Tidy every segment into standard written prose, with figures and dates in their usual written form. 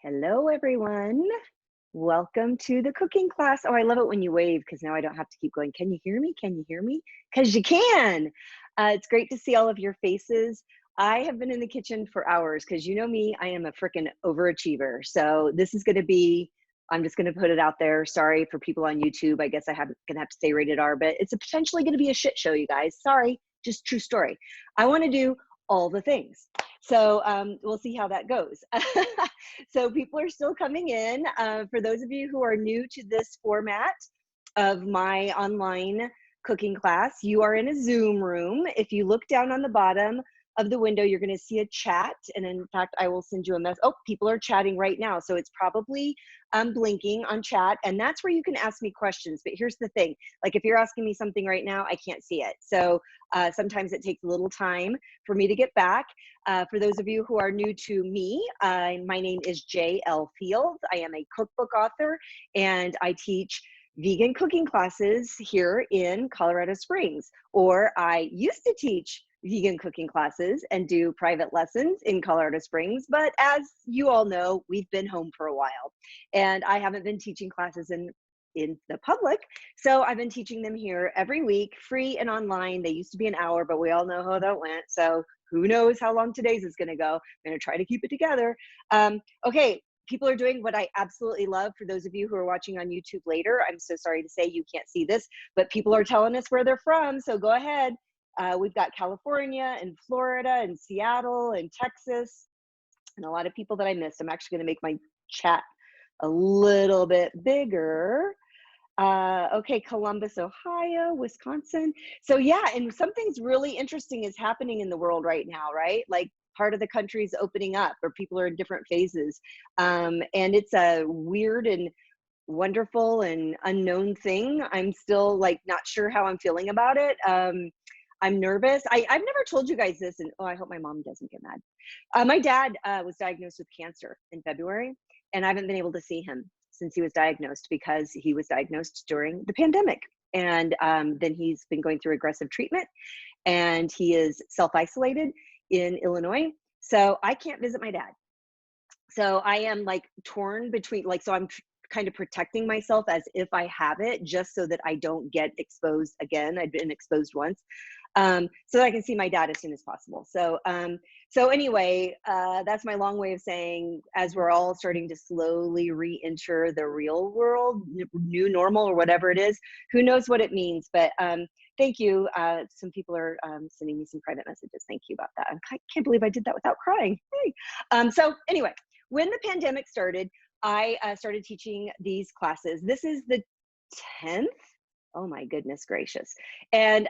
Hello, everyone. Welcome to the cooking class. Oh, I love it when you wave because now I don't have to keep going. Can you hear me? Can you hear me? Because you can. It's great to see all of your faces. I have been in the kitchen for hours because you know me, I am a freaking overachiever. So this is going to be, I'm just going to put it out there. Sorry for people on YouTube. I guess I'm going to have to say rated R, but it's potentially going to be a shit show, you guys. Sorry, just true story. I want to do all the things. So we'll see how that goes. So people are still coming in. For those of you who are new to this format of my online cooking class, you are in a Zoom room. If you look down on the bottom of the window, you're going to see a chat. And in fact, I will send you a message. Oh, people are chatting right now. So it's probably blinking on chat. And that's where you can ask me questions. But here's the thing. Like if you're asking me something right now, I can't see it. So sometimes it takes a little time for me to get back. For those of you who are new to me, my name is J.L. Fields. I am a cookbook author and I teach vegan cooking classes here in Colorado Springs, or I used to teach vegan cooking classes and do private lessons in Colorado Springs. But as you all know, we've been home for a while and I haven't been teaching classes in the public. So I've been teaching them here every week, free and online. They used to be an hour, but we all know how that went. So who knows how long today's is gonna go. I'm gonna try to keep it together. Okay, people are doing what I absolutely love. For those of you who are watching on YouTube later, I'm so sorry to say you can't see this, but people are telling us where they're from. So go ahead. We've got California and Florida and Seattle and Texas and a lot of people that I missed. I'm actually gonna make my chat a little bit bigger. Okay, Columbus, Ohio, Wisconsin. So yeah, and something's really interesting is happening in the world right now, right? Like part of the country is opening up or people are in different phases. And it's a weird and wonderful and unknown thing. I'm still like not sure how I'm feeling about it. I'm nervous. I've never told you guys this, and oh, I hope my mom doesn't get mad. My dad was diagnosed with cancer in February, and I haven't been able to see him since he was diagnosed because he was diagnosed during the pandemic. And then he's been going through aggressive treatment and he is self-isolated in Illinois. So I can't visit my dad. So I am like torn between like, so I'm kind of protecting myself as if I have it just so that I don't get exposed again. I've been exposed once. So that I can see my dad as soon as possible. So anyway, that's my long way of saying, as we're all starting to slowly re-enter the real world, new normal or whatever it is, who knows what it means, but thank you. Some people are sending me some private messages. Thank you about that. I can't believe I did that without crying. Hey. So anyway, when the pandemic started, I started teaching these classes. This is the 10th. Oh my goodness gracious. And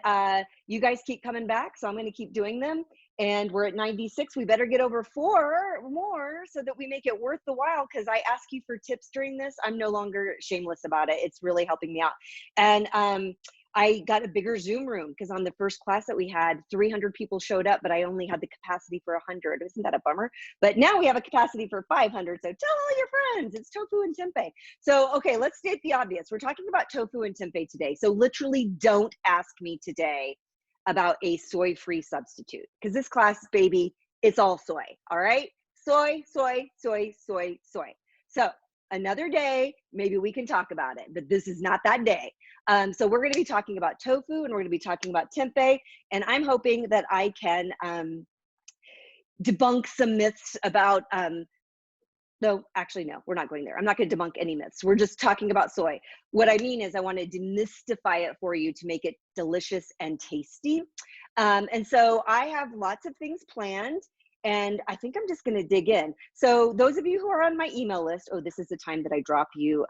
you guys keep coming back, so I'm gonna keep doing them. And we're at 96, we better get over 4 more so that we make it worth the while, because I ask you for tips during this. I'm no longer shameless about it. It's really helping me out. And I got a bigger Zoom room because on the first class that we had, 300 people showed up, but I only had the capacity for 100. Isn't that a bummer? But now we have a capacity for 500. So tell all your friends, it's tofu and tempeh. So, okay, let's state the obvious. We're talking about tofu and tempeh today. So literally don't ask me today about a soy-free substitute because this class, baby, it's all soy, all right? Soy, soy, soy, soy, soy. So another day, maybe we can talk about it, but this is not that day. So we're going to be talking about tofu and we're going to be talking about tempeh, and I'm hoping that I can debunk some myths about, no, actually, no, we're not going there. I'm not going to debunk any myths. We're just talking about soy. What I mean is I want to demystify it for you to make it delicious and tasty. And so I have lots of things planned. And I think I'm just going to dig in. So those of you who are on my email list, oh, this is the time that I drop you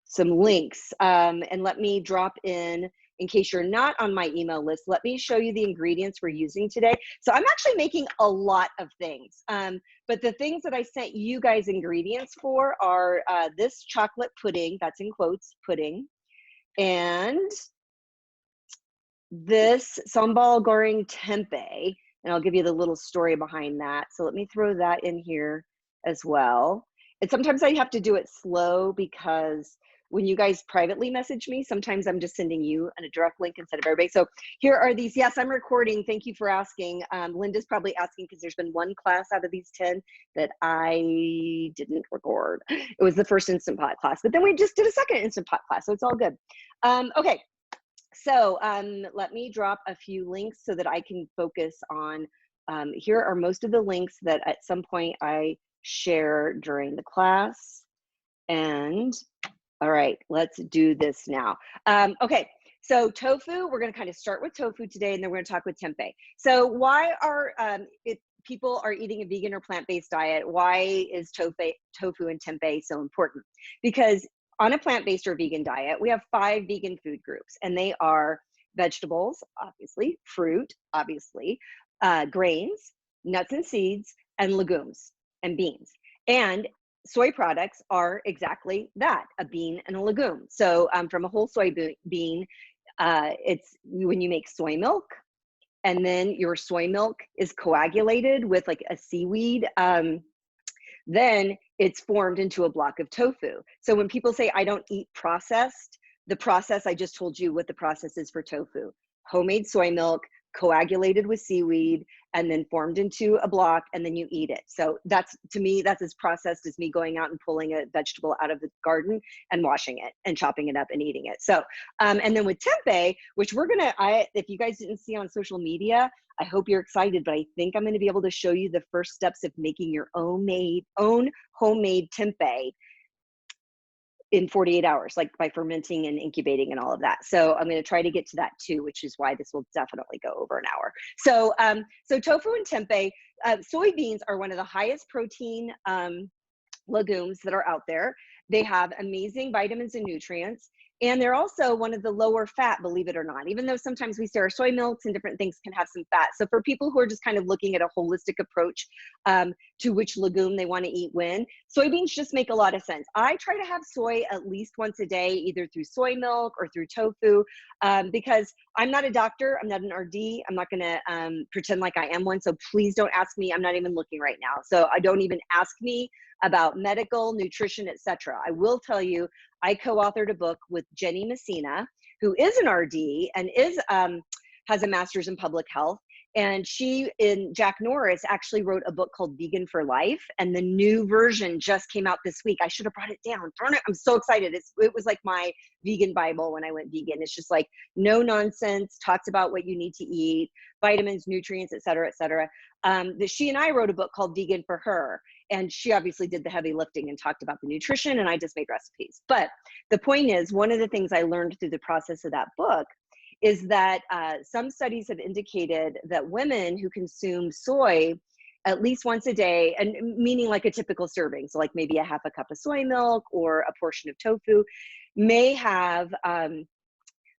some links. And let me drop in case you're not on my email list, let me show you the ingredients we're using today. So I'm actually making a lot of things. But the things that I sent you guys ingredients for are this chocolate pudding, that's in quotes, pudding, and this sambal goreng tempeh, and I'll give you the little story behind that. So let me throw that in here as well. And sometimes I have to do it slow because when you guys privately message me, sometimes I'm just sending you a direct link instead of everybody. So here are these. Yes, I'm recording. Thank you for asking. Linda's probably asking because there's been one class out of these 10 that I didn't record. It was the first Instant Pot class, but then we just did a second Instant Pot class, so it's all good. Okay, so let me drop a few links so that I can focus on, here are most of the links that at some point I share during the class. And all right, let's do this now. Okay, so tofu, we're gonna kind of start with tofu today, and then we're gonna talk with tempeh. So why are, if people are eating a vegan or plant-based diet, why is tofu and tempeh so important? Because on a plant-based or vegan diet, we have 5 vegan food groups, and they are vegetables, obviously, fruit, obviously, grains, nuts and seeds, and legumes and beans. And soy products are exactly that, a bean and a legume. So from a whole soy bean, it's when you make soy milk, and then your soy milk is coagulated with like a seaweed, then it's formed into a block of tofu. So when people say, I don't eat processed, the process, I just told you what the process is for tofu. Homemade soy milk, coagulated with seaweed, and then formed into a block, and then you eat it. So that's, to me, that's as processed as me going out and pulling a vegetable out of the garden and washing it and chopping it up and eating it. So, and then with tempeh, which we're gonna, if you guys didn't see on social media, I hope you're excited, but I think I'm gonna be able to show you the first steps of making your own homemade tempeh in 48 hours, like by fermenting and incubating and all of that. So I'm going to try to get to that too, which is why this will definitely go over an hour. So, so tofu and tempeh, soybeans are one of the highest protein legumes that are out there. They have amazing vitamins and nutrients, and they're also one of the lower fat, believe it or not, even though sometimes we say our soy milks and different things can have some fat. So for people who are just kind of looking at a holistic approach to which legume they want to eat when, soybeans just make a lot of sense. I try to have soy at least once a day, either through soy milk or through tofu, because I'm not a doctor, I'm not an RD, I'm not going to pretend like I am one. So please don't ask me, I'm not even looking right now. So I don't even ask me about medical, nutrition, etc. I will tell you, I co-authored a book with Jenny Messina, who is an RD and is has a master's in public health. And she and Jack Norris actually wrote a book called Vegan for Life, and the new version just came out this week. I should have brought it down. Darn it, I'm so excited. It was like my vegan Bible when I went vegan. It's just like no nonsense, talks about what you need to eat, vitamins, nutrients, et cetera, et cetera. She and I wrote a book called Vegan for Her, and she obviously did the heavy lifting and talked about the nutrition, and I just made recipes. But the point is, one of the things I learned through the process of that book is that some studies have indicated that women who consume soy at least once a day, and meaning like a typical serving, so like maybe a half a cup of soy milk or a portion of tofu, may have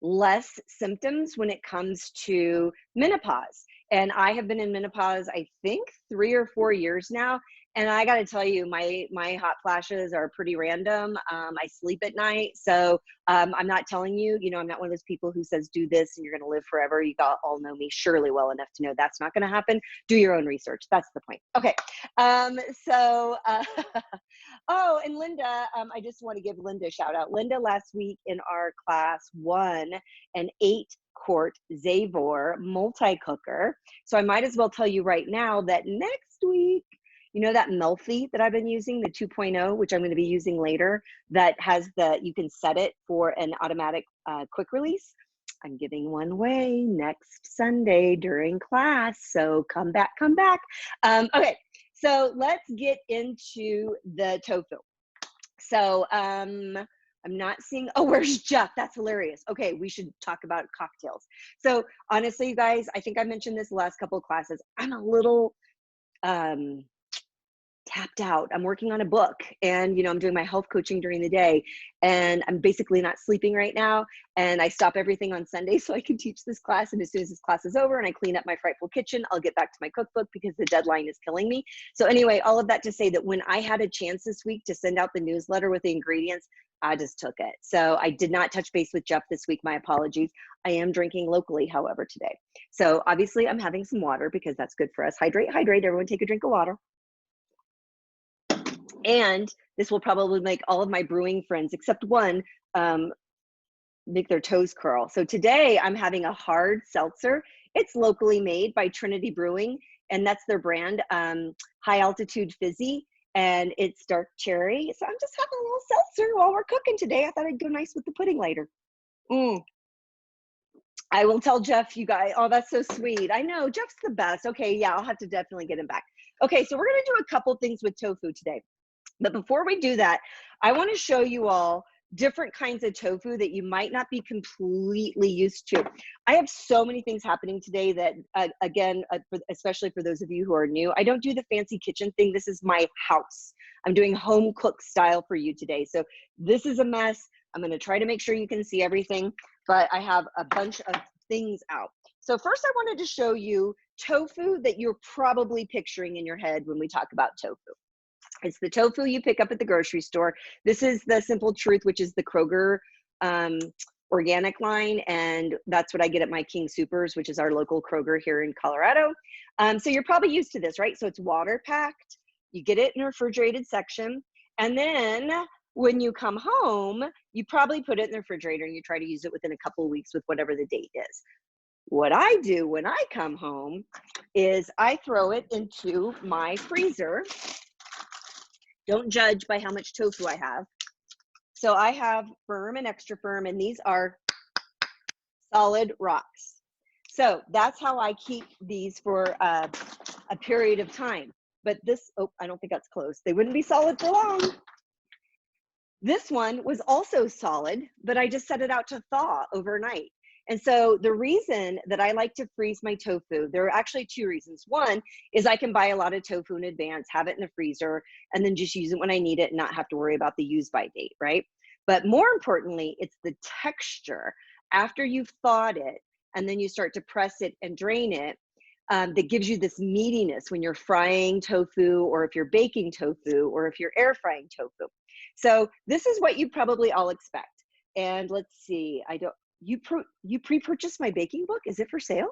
less symptoms when it comes to menopause. And I have been in menopause, I think 3 or 4 years now. And I got to tell you, my hot flashes are pretty random. I sleep at night. So I'm not telling you, I'm not one of those people who says, do this and you're going to live forever. You all know me surely well enough to know that's not going to happen. Do your own research. That's the point. Okay. Oh, and Linda, I just want to give Linda a shout out. Linda last week in our class won an 8-quart Zavor multi-cooker. So I might as well tell you right now that next week, that Melfi that I've been using, the 2.0, which I'm going to be using later, that has you can set it for an automatic quick release. I'm giving one away next Sunday during class. So come back. Okay, so let's get into the tofu. So I'm not seeing, oh, where's Jeff? That's hilarious. Okay, we should talk about cocktails. So honestly, you guys, I think I mentioned this the last couple of classes. I'm a little tapped out. I'm working on a book, and I'm doing my health coaching during the day, and I'm basically not sleeping right now. And I stop everything on Sunday so I can teach this class. And as soon as this class is over and I clean up my frightful kitchen, I'll get back to my cookbook because the deadline is killing me. So anyway, all of that to say that when I had a chance this week to send out the newsletter with the ingredients, I just took it. So I did not touch base with Jeff this week. My apologies. I am drinking locally, however, today. So obviously I'm having some water because that's good for us. Hydrate. Everyone take a drink of water. And this will probably make all of my brewing friends, except one, make their toes curl. So today I'm having a hard seltzer. It's locally made by Trinity Brewing, and that's their brand, High Altitude Fizzy, and it's dark cherry. So I'm just having a little seltzer while we're cooking today. I thought I'd go nice with the pudding later. I will tell Jeff, you guys, oh, that's so sweet. I know, Jeff's the best. Okay, yeah, I'll have to definitely get him back. Okay, so we're gonna do a couple things with tofu today. But before we do that, I wanna show you all different kinds of tofu that you might not be completely used to. I have so many things happening today that, again, especially for those of you who are new, I don't do the fancy kitchen thing. This is my house. I'm doing home cook style for you today. So this is a mess. I'm gonna try to make sure you can see everything, but I have a bunch of things out. So first I wanted to show you tofu that you're probably picturing in your head when we talk about tofu. It's the tofu you pick up at the grocery store. This is the Simple Truth, which is the Kroger organic line, and that's what I get at my King Soopers, which is our local Kroger here in Colorado. So you're probably used to this, right? So it's water packed. You get it in a refrigerated section, and then when you come home, you probably put it in the refrigerator and you try to use it within a couple of weeks with whatever the date is. What I do when I come home is I throw it into my freezer. Don't judge by how much tofu I have. So I have firm and extra firm, and these are solid rocks. So that's how I keep these for a period of time. But this, oh, I don't think that's close. They wouldn't be solid for long. This one was also solid, but I just set it out to thaw overnight. And so the reason that I like to freeze my tofu, there are actually two reasons. One is I can buy a lot of tofu in advance, have it in the freezer, and then just use it when I need it and not have to worry about the use by date, right? But more importantly, it's the texture after you've thawed it, and then you start to press it and drain it, that gives you this meatiness when you're frying tofu, or if you're baking tofu, or if you're air frying tofu. So this is what you probably all expect. And let's see, you pre-purchased my baking book? Is it for sale?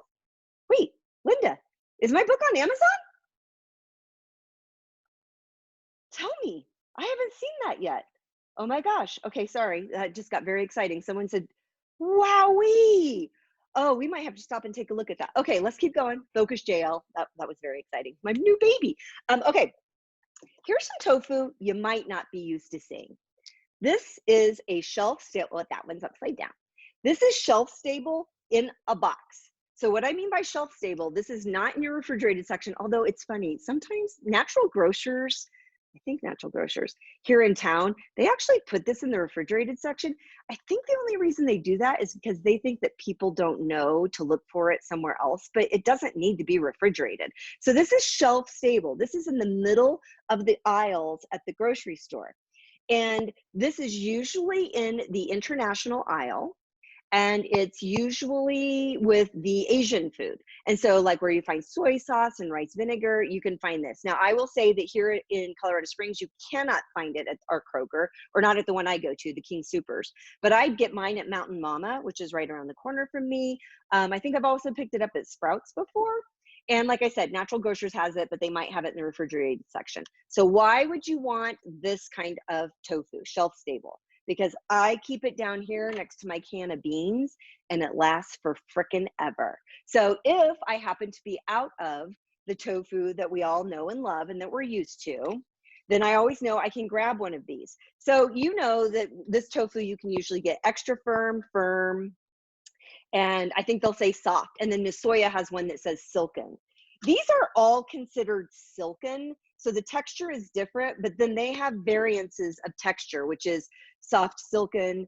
Wait, Linda, is my book on Amazon? Tell me, I haven't seen that yet. Oh my gosh, okay, sorry, that just got very exciting. Someone said, wowee. Oh, we might have to stop and take a look at that. Okay, let's keep going. Focus JL, that was very exciting. My new baby. Okay, here's some tofu you might not be used to seeing. This is a shelf stable, well, that one's upside down. This is shelf stable in a box. So what I mean by shelf stable, this is not in your refrigerated section, although it's funny, sometimes natural grocers, I think natural grocers here in town, they actually put this in the refrigerated section. I think the only reason they do that is because they think that people don't know to look for it somewhere else, but it doesn't need to be refrigerated. So this is shelf stable. This is in the middle of the aisles at the grocery store. And this is usually in the international aisle, and it's usually with the Asian food. And so like where you find soy sauce and rice vinegar, you can find this. Now I will say that here in Colorado Springs, you cannot find it at our Kroger, or not at the one I go to, the King Soopers, but I get mine at Mountain Mama, which is right around the corner from me. I think I've also picked it up at Sprouts before. And like I said, Natural Grocers has it, but they might have it in the refrigerated section. So why would you want this kind of tofu, shelf stable? Because I keep it down here next to my can of beans, and it lasts for frickin' ever. So if I happen to be out of the tofu that we all know and love and that we're used to, then I always know I can grab one of these. So you know that this tofu you can usually get extra firm, and I think they'll say soft. And then Miss Soya has one that says silken. These are all considered silken, so the texture is different, but then they have variances of texture, which is soft silken,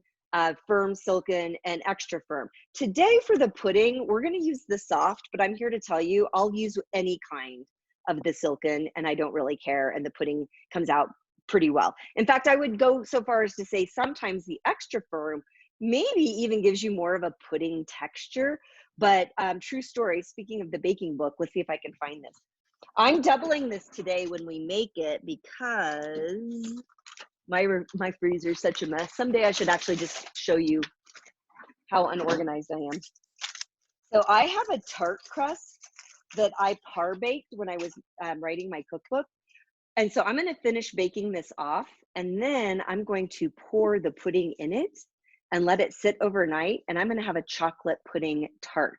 firm silken, and extra firm. Today for the pudding, we're gonna use the soft, but I'm here to tell you, I'll use any kind of the silken, and I don't really care, and the pudding comes out pretty well. In fact, I would go so far as to say sometimes the extra firm maybe even gives you more of a pudding texture. But true story, speaking of the baking book, let's see if I can find this. I'm doubling this today when we make it because my freezer is such a mess. Someday I should actually just show you how unorganized I am. So I have a tart crust that I par baked when I was writing my cookbook. And so I'm going to finish baking this off, and then I'm going to pour the pudding in it. and let it sit overnight. And I'm going to have a chocolate pudding tart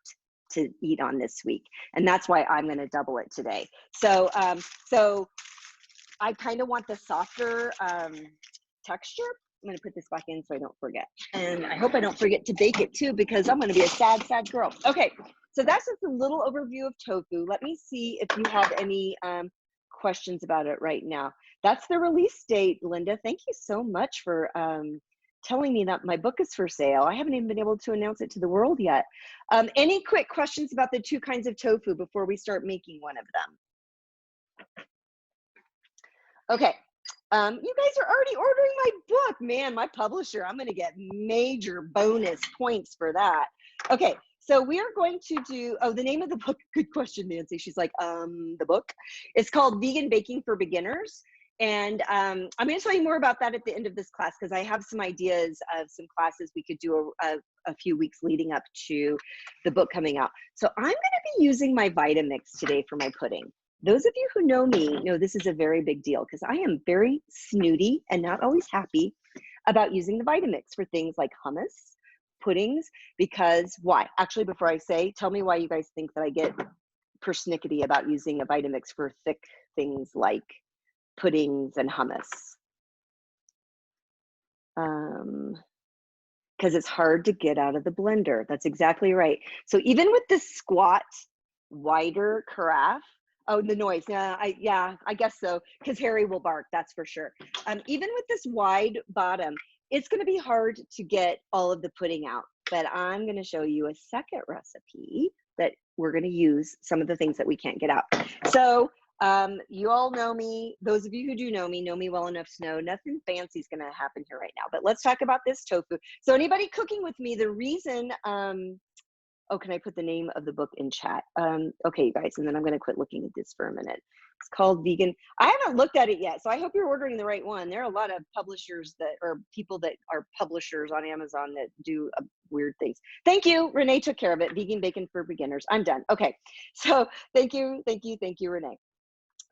to eat on this week. And that's why I'm going to double it today. So, so I kind of want the softer texture. I'm going to put this back in so I don't forget. And I hope I don't forget to bake it too, because I'm going to be a sad, sad girl. Okay, so that's just a little overview of tofu. Let me see if you have any questions about it right now. That's the release date, Linda. Thank you so much for telling me that my book is for sale. I haven't even been able to announce it to the world yet. Any quick questions about the two kinds of tofu before we start making one of them? Okay. You guys are already ordering my book. Man, my publisher, I'm going to get major bonus points for that. Okay, so we are going to do, oh, the name of the book, good question, Nancy. She's like, the book. It's called Vegan Baking for Beginners. And I'm going to tell you more about that at the end of this class, because I have some ideas of some classes we could do a few weeks leading up to the book coming out. So I'm going to be using my Vitamix today for my pudding. Those of you who know me know this is a very big deal, because I am very snooty and not always happy about using the Vitamix for things like hummus, puddings, because why? Actually, before I say, tell me why you guys think that I get persnickety about using a Vitamix for thick things like puddings and hummus. Because it's hard to get out of the blender. That's exactly right. So even with this squat, wider carafe, oh, the noise. Yeah, I guess so, because Harry will bark, that's for sure. Even with this wide bottom, it's going to be hard to get all of the pudding out. But I'm going to show you a second recipe that we're going to use some of the things that we can't get out. So you all know me. Those of you who do know me well enough to know nothing fancy is going to happen here right now. But let's talk about this tofu. So anybody cooking with me, the reason, oh, can I put the name of the book in chat? Okay, you guys, and then I'm going to quit looking at this for a minute. It's called Vegan. I haven't looked at it yet, so I hope you're ordering the right one. There are a lot of publishers that, or people that are publishers on Amazon that do weird things. Thank you. Renee took care of it. Vegan Bacon for Beginners. I'm done. Okay, so thank you, Renee.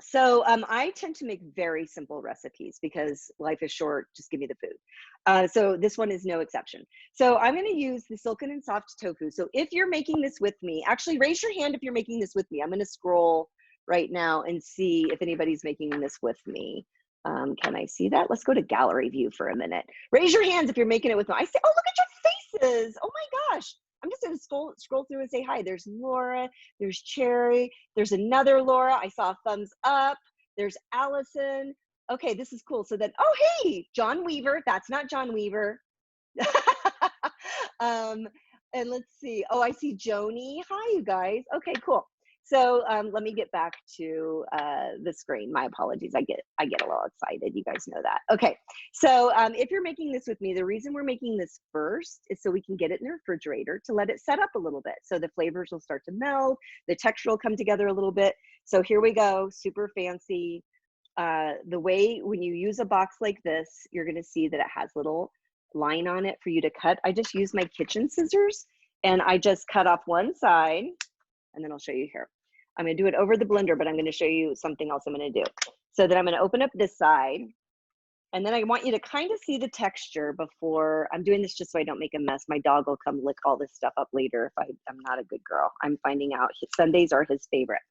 So I tend to make very simple recipes because life is short, just give me the food. So this one is no exception. So I'm gonna use the silken and soft tofu. So if you're making this with me, actually raise your hand if you're making this with me. I'm gonna scroll right now and see if anybody's making this with me. Can I see that? Let's go to gallery view for a minute. Raise your hands if you're making it with me. I say, oh, look at your faces. Oh my gosh. I'm just gonna scroll through and say hi. There's Laura, there's Cherry, there's another Laura. I saw a thumbs up. There's Allison. Okay, this is cool. So then, oh, hey, John Weaver. That's not John Weaver. And let's see. Oh, I see Joni. Hi, you guys. Okay, cool. So let me get back to the screen. My apologies. I get a little excited. You guys know that. Okay. So if you're making this with me, the reason we're making this first is so we can get it in the refrigerator to let it set up a little bit. So the flavors will start to meld. The texture will come together a little bit. So here we go. Super fancy. The way when you use a box like this, you're going to see that it has little line on it for you to cut. I just use my kitchen scissors and I just cut off one side. And then I'll show you here. I'm going to do it over the blender, but I'm going to show you something else I'm going to do. So then I'm going to open up this side. And then I want you to kind of see the texture before. I'm doing this just so I don't make a mess. My dog will come lick all this stuff up later if I'm not a good girl. I'm finding out Sundays are his favorite.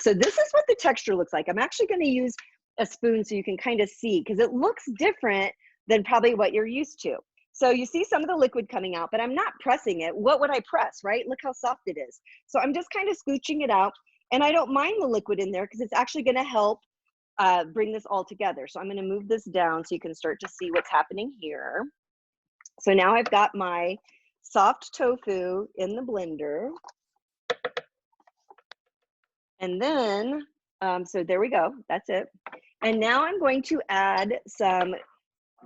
So this is what the texture looks like. I'm actually going to use a spoon so you can kind of see, because it looks different than probably what you're used to. So you see some of the liquid coming out, but I'm not pressing it. What would I press, right? Look how soft it is. So I'm just kind of scooching it out, and I don't mind the liquid in there because it's actually going to help bring this all together. So I'm going to move this down so you can start to see what's happening here. So now I've got my soft tofu in the blender. And then, so there we go, that's it. And now I'm going to add some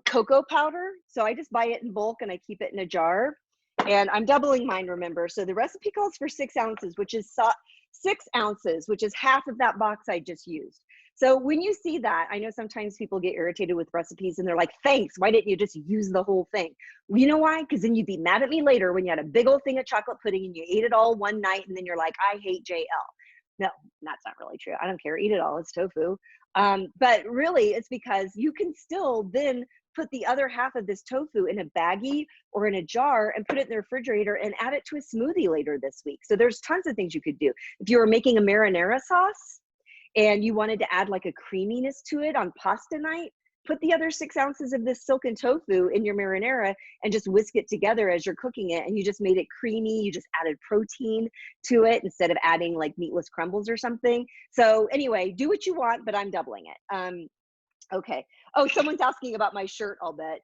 cocoa powder. So I just buy it in bulk and I keep it in a jar. And I'm doubling mine, remember. So the recipe calls for 6 ounces, which is 6 ounces, which is half of that box I just used. So when you see that, I know sometimes people get irritated with recipes and they're like, thanks, why didn't you just use the whole thing? Well, you know why? Because then you'd be mad at me later when you had a big old thing of chocolate pudding and you ate it all one night and then you're like, I hate JL. No, that's not really true. I don't care, eat it all, it's tofu. But really it's because you can still then put the other half of this tofu in a baggie or in a jar and put it in the refrigerator and add it to a smoothie later this week. So there's tons of things you could do. If you were making a marinara sauce and you wanted to add like a creaminess to it on pasta night, put the other 6 ounces of this silken tofu in your marinara and just whisk it together as you're cooking it. And you just made it creamy. You just added protein to it instead of adding like meatless crumbles or something. So anyway, do what you want, but I'm doubling it. Okay. Oh, someone's asking about my shirt, I'll bet.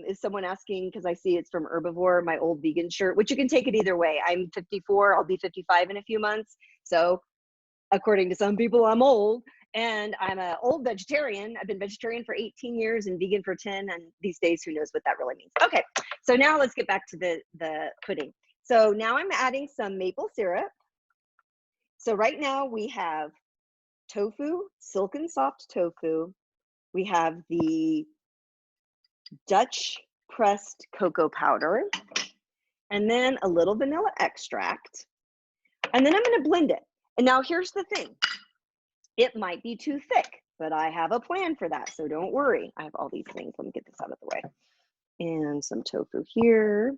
Is someone asking, because I see it's from Herbivore, my old vegan shirt, which you can take it either way. I'm 54, I'll be 55 in a few months. So according to some people, I'm old. And I'm an old vegetarian. I've been vegetarian for 18 years and vegan for 10. And these days, who knows what that really means. Okay, so now let's get back to the pudding. So now I'm adding some maple syrup. So right now we have tofu, silken soft tofu. We have the Dutch pressed cocoa powder, and then a little vanilla extract. And then I'm going to blend it. And now here's the thing. It might be too thick, but I have a plan for that, so don't worry. I have all these things. Let me get this out of the way. And some tofu here.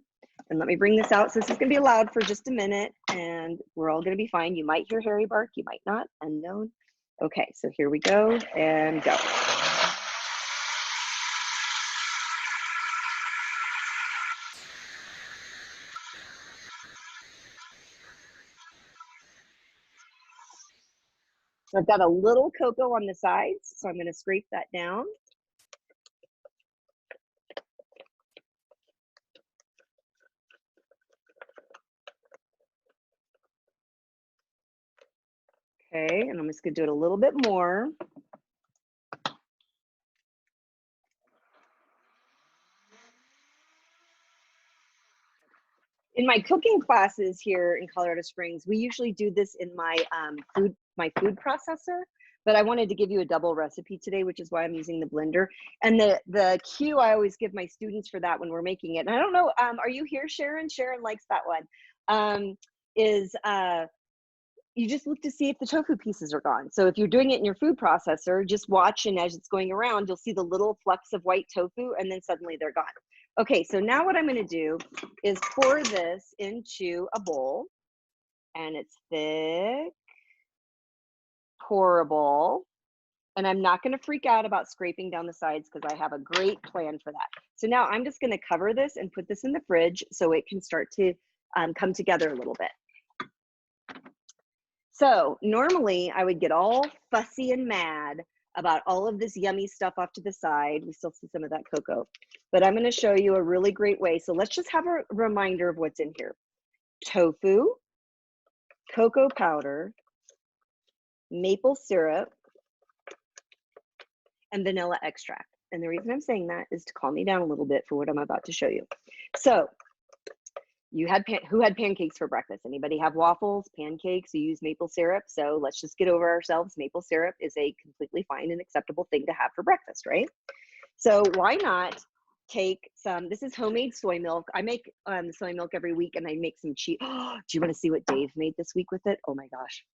And let me bring this out. So this is going to be loud for just a minute, and we're all going to be fine. You might hear Harry bark. You might not. Unknown. Okay, so here we go and go. So I've got a little cocoa on the sides, so I'm going to scrape that down. Okay, and I'm just going to do it a little bit more. In my cooking classes here in Colorado Springs, we usually do this in my food processor, but I wanted to give you a double recipe today, which is why I'm using the blender. And the cue I always give my students for that when we're making it, and I don't know, are you here, Sharon? Sharon likes that one. You just look to see if the tofu pieces are gone. So if you're doing it in your food processor, just watch, and as it's going around, you'll see the little flecks of white tofu, and then suddenly they're gone. Okay, so now what I'm going to do is pour this into a bowl, and it's thick, pourable, and I'm not going to freak out about scraping down the sides because I have a great plan for that. So now I'm just going to cover this and put this in the fridge so it can start to come together a little bit. So normally I would get all fussy and mad about all of this yummy stuff off to the side. We still see some of that cocoa, but I'm going to show you a really great way. So let's just have a reminder of what's in here. Tofu, cocoa powder, maple syrup, and vanilla extract. And the reason I'm saying that is to calm me down a little bit for what I'm about to show you. So you had who had pancakes for breakfast? Anybody have waffles, pancakes? You use maple syrup. So let's just get over ourselves. Maple syrup is a completely fine and acceptable thing to have for breakfast, right? So why not take some, this is homemade soy milk. I make soy milk every week, and I make some cheese. Oh, do you want to see what Dave made this week with it? Oh my gosh.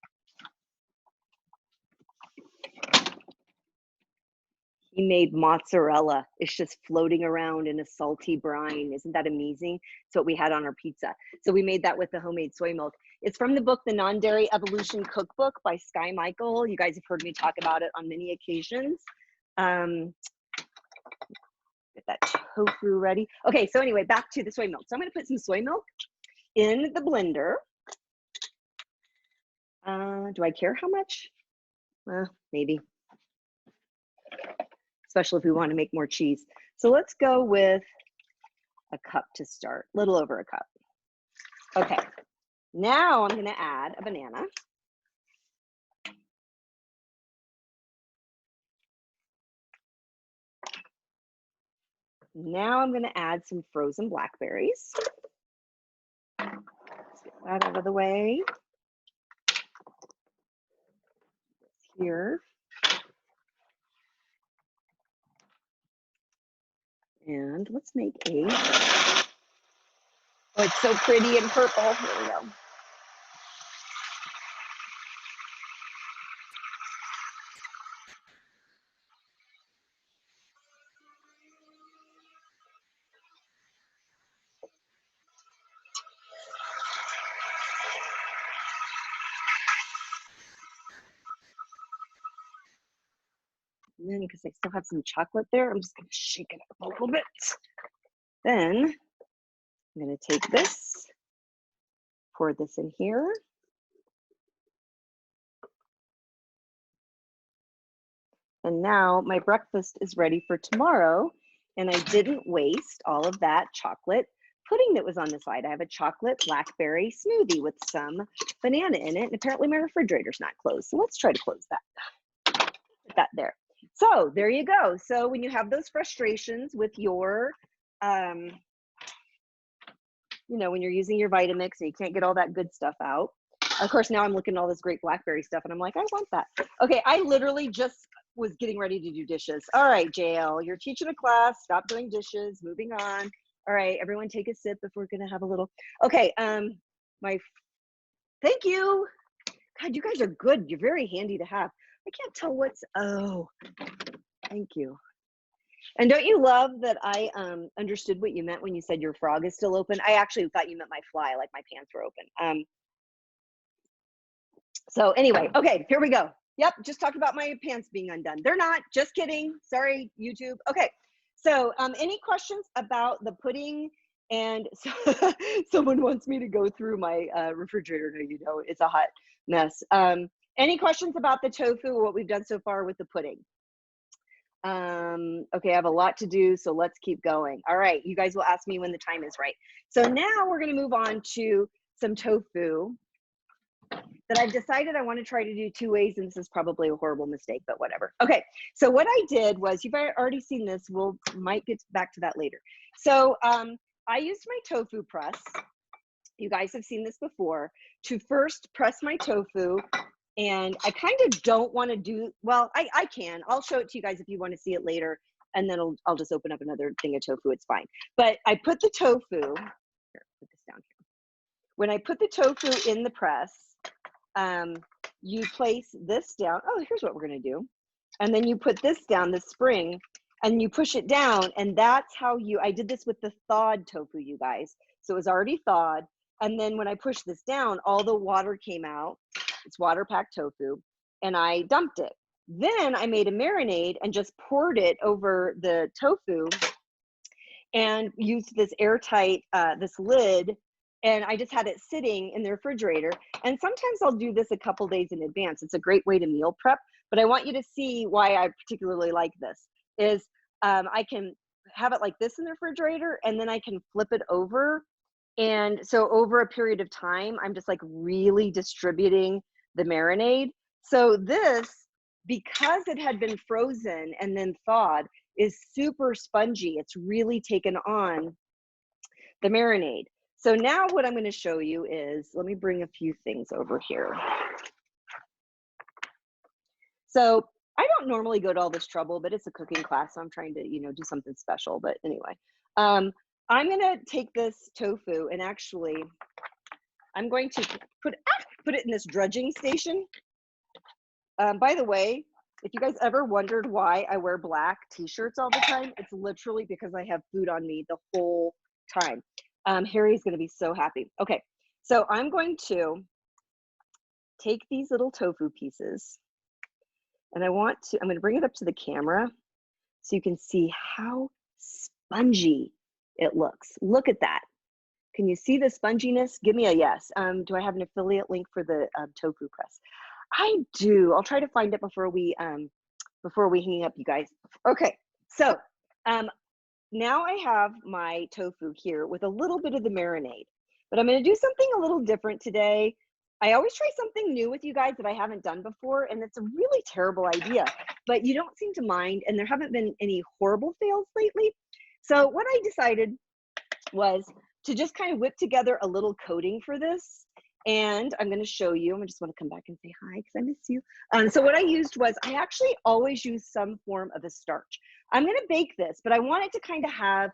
He made mozzarella. It's just floating around in a salty brine. Isn't that amazing? It's what we had on our pizza. So we made that with the homemade soy milk. It's from the book, The Non-Dairy Evolution Cookbook by Skye Michael. You guys have heard me talk about it on many occasions. Get that tofu ready. Okay, so anyway, back to the soy milk. So I'm going to put some soy milk in the blender. Do I care how much? Maybe. Especially if we want to make more cheese. So let's go with a cup to start, a little over a cup. Okay, now I'm going to add a banana. Now I'm going to add some frozen blackberries. Let's get that out of the way. Here. And let's make a, oh, it's so pretty and purple. Here we go. And then because I still have some chocolate there, I'm just going to shake it up a little bit. Then I'm going to take this, pour this in here. And now my breakfast is ready for tomorrow. And I didn't waste all of that chocolate pudding that was on the side. I have a chocolate blackberry smoothie with some banana in it. And apparently my refrigerator's not closed. So let's try to close that. Put that there. So there you go. So when you have those frustrations with your, when you're using your Vitamix and you can't get all that good stuff out. Of course, now I'm looking at all this great blackberry stuff and I'm like, I want that. Okay, I literally just was getting ready to do dishes. All right, JL, you're teaching a class, stop doing dishes, moving on. All right, everyone take a sip if we're gonna have a little. Okay, thank you. God, you guys are good. You're very handy to have. I can't tell what's, oh, thank you. And don't you love that I understood what you meant when you said your frog is still open? I actually thought you meant my fly, like my pants were open. So anyway, okay, here we go. Yep, just talked about my pants being undone. They're not, just kidding. Sorry, YouTube. Okay, so any questions about the pudding? And so, someone wants me to go through my refrigerator. No, you know, it's a hot mess. Any questions about the tofu or what we've done so far with the pudding? Okay, I have a lot to do, so let's keep going. All right, you guys will ask me when the time is right. So now we're gonna move on to some tofu that I've decided I want to try to do 2 ways, and this is probably a horrible mistake, but whatever. Okay, so what I did was, you've already seen this, might get back to that later. So I used my Tofu Press. You guys have seen this before, to first press my tofu. And I kind of don't want to do, well, I can. I'll show it to you guys if you want to see it later, and then I'll just open up another thing of tofu, it's fine. But I put the tofu, here, put this down here. When I put the tofu in the press, you place this down. Oh, here's what we're going to do. And then you put this down, the spring, and you push it down. And that's how I did this with the thawed tofu, you guys. So it was already thawed. And then when I pushed this down, all the water came out. It's water packed tofu. And I dumped it. Then I made a marinade and just poured it over the tofu and used this airtight, this lid. And I just had it sitting in the refrigerator. And sometimes I'll do this a couple days in advance. It's a great way to meal prep. But I want you to see why I particularly like this. Is I can have it like this in the refrigerator, and then I can flip it over. And so over a period of time, I'm just like really distributing the marinade. So this, because it had been frozen and then thawed, is super spongy. It's really taken on the marinade. So now what I'm going to show you is, let me bring a few things over here. So I don't normally go to all this trouble, but it's a cooking class, so I'm trying to, do something special. But anyway, I'm going to take this tofu and actually, I'm going to put it in this dredging station. By the way, if you guys ever wondered why I wear black t-shirts all the time, it's literally because I have food on me the whole time. Harry's going to be so happy. Okay, so I'm going to take these little tofu pieces, and I'm going to bring it up to the camera so you can see how spongy it looks. Look at that. Can you see the sponginess? Give me a yes. Do I have an affiliate link for the Tofu Press? I do. I'll try to find it before we hang up, you guys. Okay, so now I have my tofu here with a little bit of the marinade, but I'm going to do something a little different today. I always try something new with you guys that I haven't done before, and it's a really terrible idea, but you don't seem to mind, and there haven't been any horrible fails lately. So what I decided was to just kind of whip together a little coating for this. And I'm going to show you. I just want to come back and say hi because I miss you. So what I used was, I actually always use some form of a starch. I'm going to bake this, but I want it to kind of have,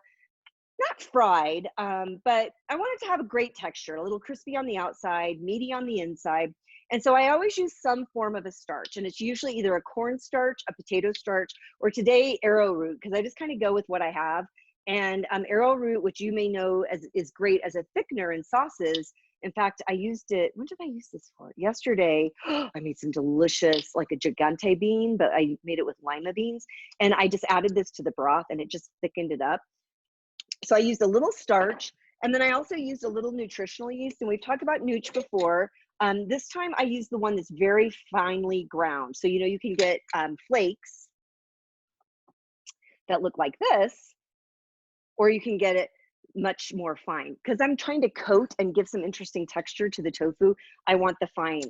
not fried, but I want it to have a great texture, a little crispy on the outside, meaty on the inside. And so I always use some form of a starch, and it's usually either a corn starch, a potato starch, or today arrowroot, because I just kind of go with what I have. And arrowroot, which you may know is great as a thickener in sauces, In fact, I used it, when did I use this for? Yesterday, I made some delicious, like a gigante bean, but I made it with lima beans. And I just added this to the broth and it just thickened it up. So I used a little starch, and then I also used a little nutritional yeast, and we've talked about Nooch before. This time I used the one that's very finely ground. So, you know, you can get flakes that look like this, or you can get it much more fine. Because I'm trying to coat and give some interesting texture to the tofu, I want the fine.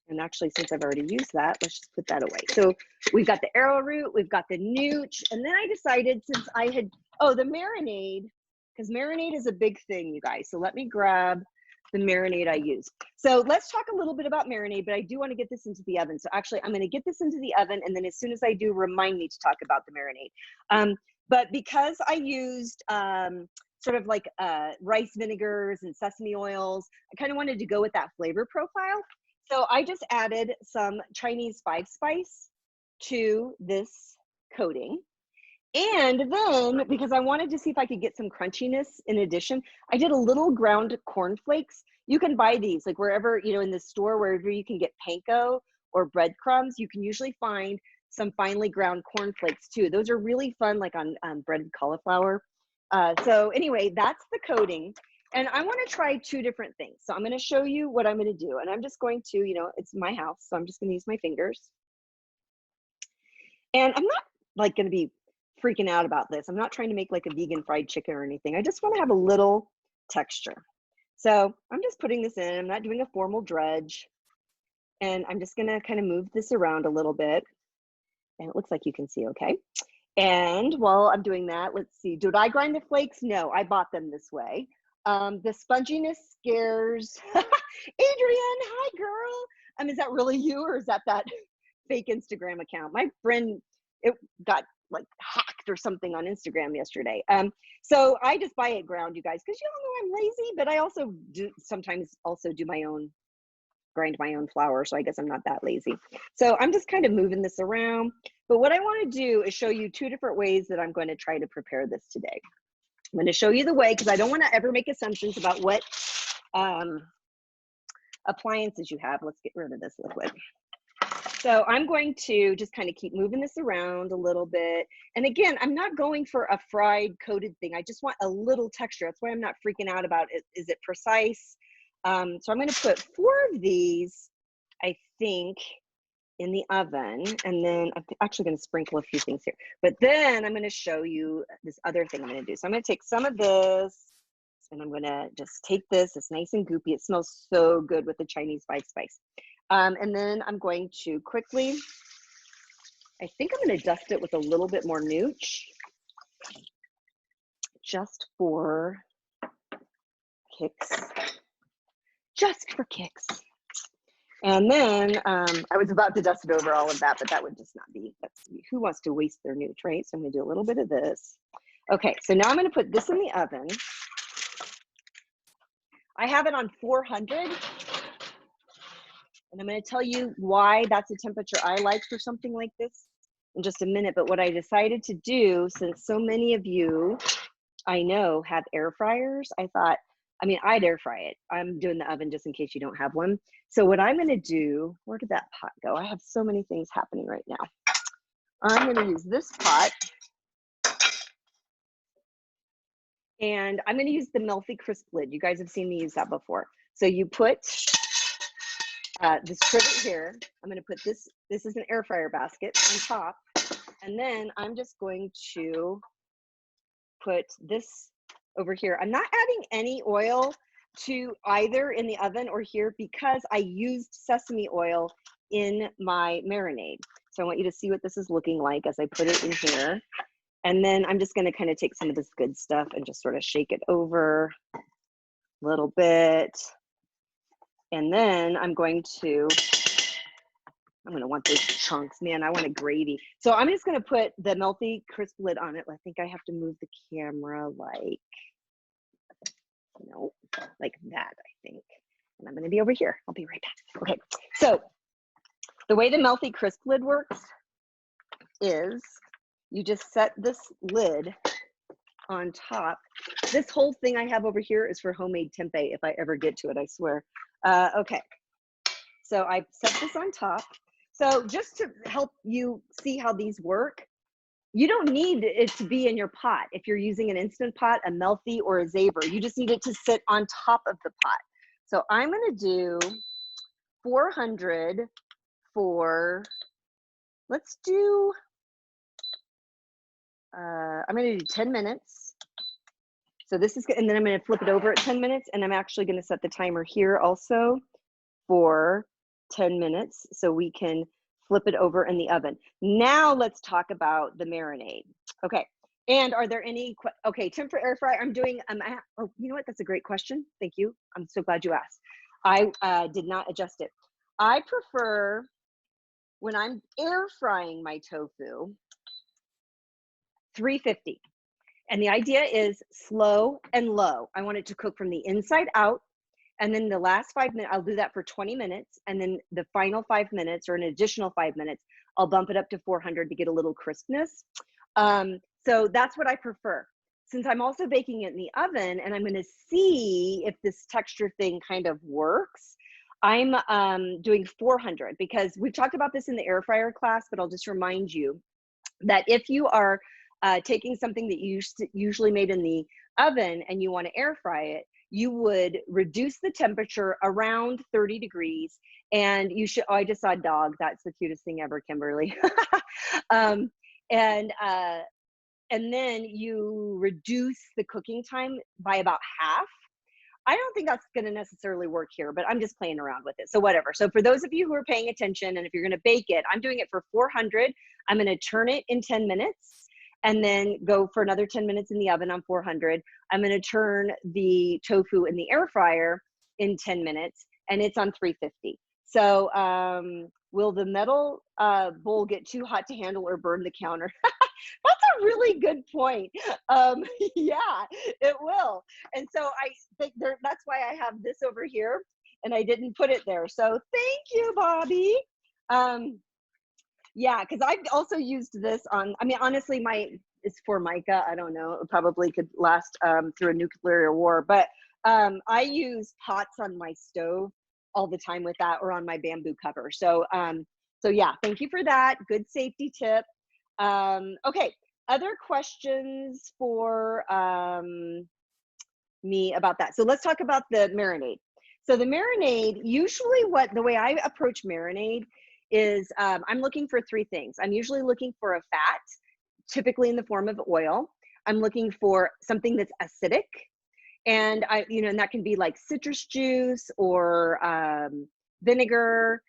And actually, since I've already used that, let's just put that away. So we've got the arrowroot, we've got the nooch, and then I decided, since I had, oh, the marinade, because marinade is a big thing, you guys. So let me grab the marinade I use. So let's talk a little bit about marinade, but I do want to get this into the oven. So actually, I'm going to get this into the oven, and then as soon as I do, remind me to talk about the marinade. But because I used sort of like rice vinegars and sesame oils, I kind of wanted to go with that flavor profile. So I just added some Chinese 5-spice to this coating. And then, because I wanted to see if I could get some crunchiness in addition, I did a little ground cornflakes. You can buy these, like wherever, you know, in the store, wherever you can get panko or breadcrumbs, you can usually find some finely ground cornflakes too. Those are really fun, like on breaded cauliflower. So anyway, that's the coating. And I want to try 2 different things. So I'm going to show you what I'm going to do. And I'm just going to, you know, it's my house, so I'm just going to use my fingers. And I'm not like going to be freaking out about this. I'm not trying to make like a vegan fried chicken or anything. I just want to have a little texture. So I'm just putting this in. I'm not doing a formal dredge. And I'm just going to kind of move this around a little bit. And it looks like you can see okay. And while I'm doing that, let's see. Did I grind the flakes? No, I bought them this way. The sponginess scares Adrian. Hi, girl. Is that really you, or is that fake Instagram account? My friend, it got like hacked or something on Instagram yesterday. So I just buy it ground, you guys, because you all know I'm lazy, but I also do sometimes also do my own, grind my own flour. So I guess I'm not that lazy. So I'm just kind of moving this around. But what I want to do is show you 2 different ways that I'm going to try to prepare this today. I'm going to show you the way, because I don't want to ever make assumptions about what appliances you have. Let's get rid of this liquid. So I'm going to just kind of keep moving this around a little bit. And again, I'm not going for a fried coated thing. I just want a little texture. That's why I'm not freaking out about it. Is it precise? So I'm going to put 4 of these, I think, in the oven, and then I'm actually going to sprinkle a few things here, but then I'm going to show you this other thing I'm going to do. So I'm going to take some of this, and I'm going to just take this. It's nice and goopy. It smells so good with the Chinese 5-spice. And then I'm going to quickly, I think I'm going to dust it with a little bit more nooch, just for kicks. Just for kicks. And then I was about to dust it over all of that, but that would just not be, who wants to waste their nooch, right? So I'm going to do a little bit of this. Okay, so now I'm going to put this in the oven. I have it on 400. And I'm going to tell you why that's a temperature I like for something like this in just a minute. But what I decided to do, since so many of you I know have air fryers, I thought, I'd air fry it. I'm doing the oven just in case you don't have one. So what I'm going to do, where did that pot go? I have so many things happening right now. I'm going to use this pot. And I'm going to use the Melty Crisp lid. You guys have seen me use that before. So you put this trivet here. I'm going to put this is an air fryer basket on top. And then I'm just going to put this over here. I'm not adding any oil to either in the oven or here because I used sesame oil in my marinade. So I want you to see what this is looking like as I put it in here. And then I'm just going to kind of take some of this good stuff and just sort of shake it over a little bit. And then I'm going to want those chunks. Man, I want a gravy. So I'm just going to put the Melty Crisp lid on it. I think I have to move the camera like, no, like that, I think. And I'm going to be over here. I'll be right back. Okay, so the way the Melty Crisp lid works is you just set this lid on top This whole thing I have over here is for homemade tempeh if I ever get to it, I swear. Okay, so I set this on top. So just to help you see how these work, you don't need it to be in your pot. If you're using an Instant Pot, a Melty, or a Zaber, you just need it to sit on top of the pot. So I'm gonna do 400 for, let's do, I'm gonna do 10 minutes. So this is good, and then I'm gonna flip it over at 10 minutes, and I'm actually gonna set the timer here also for 10 minutes so we can flip it over in the oven. Now let's talk about the marinade. Okay, and are there any, okay, Tim for air fry, I'm doing, oh, you know what, that's a great question. Thank you, I'm so glad you asked. I did not adjust it. I prefer, when I'm air frying my tofu, 350. And the idea is slow and low. I want it to cook from the inside out. And then the last 5 minutes, I'll do that for 20 minutes. And then the final 5 minutes or an additional 5 minutes, I'll bump it up to 400 to get a little crispness. So that's what I prefer. Since I'm also baking it in the oven and I'm gonna see if this texture thing kind of works, I'm doing 400 because we've talked about this in the air fryer class, but I'll just remind you that if you are taking something that you usually made in the oven and you want to air fry it, you would reduce the temperature around 30 degrees. And you should, oh, I just saw a dog. That's the cutest thing ever, Kimberly. And then you reduce the cooking time by about half. I don't think that's going to necessarily work here, but I'm just playing around with it. So whatever. So for those of you who are paying attention, and if you're going to bake it, I'm doing it for 400. I'm going to turn it in 10 minutes and then go for another 10 minutes in the oven on 400. I'm going to turn the tofu in the air fryer in 10 minutes and it's on 350. So will the metal bowl get too hot to handle or burn the counter? That's a really good point. Yeah, it will. And so I think that's why I have this over here and I didn't put it there. So thank you, Bobby. Yeah, because I've also used this on, I mean, honestly, it's Formica. I don't know, it probably could last through a nuclear war, but I use pots on my stove all the time with that or on my bamboo cover. So, so yeah, thank you for that. Good safety tip. Okay, other questions for me about that? So let's talk about the marinade. So the marinade, usually the way I approach marinade is I'm looking for three things. I'm usually looking for a fat, typically in the form of oil. I'm looking for something that's acidic. And and that can be like citrus juice or vinegar,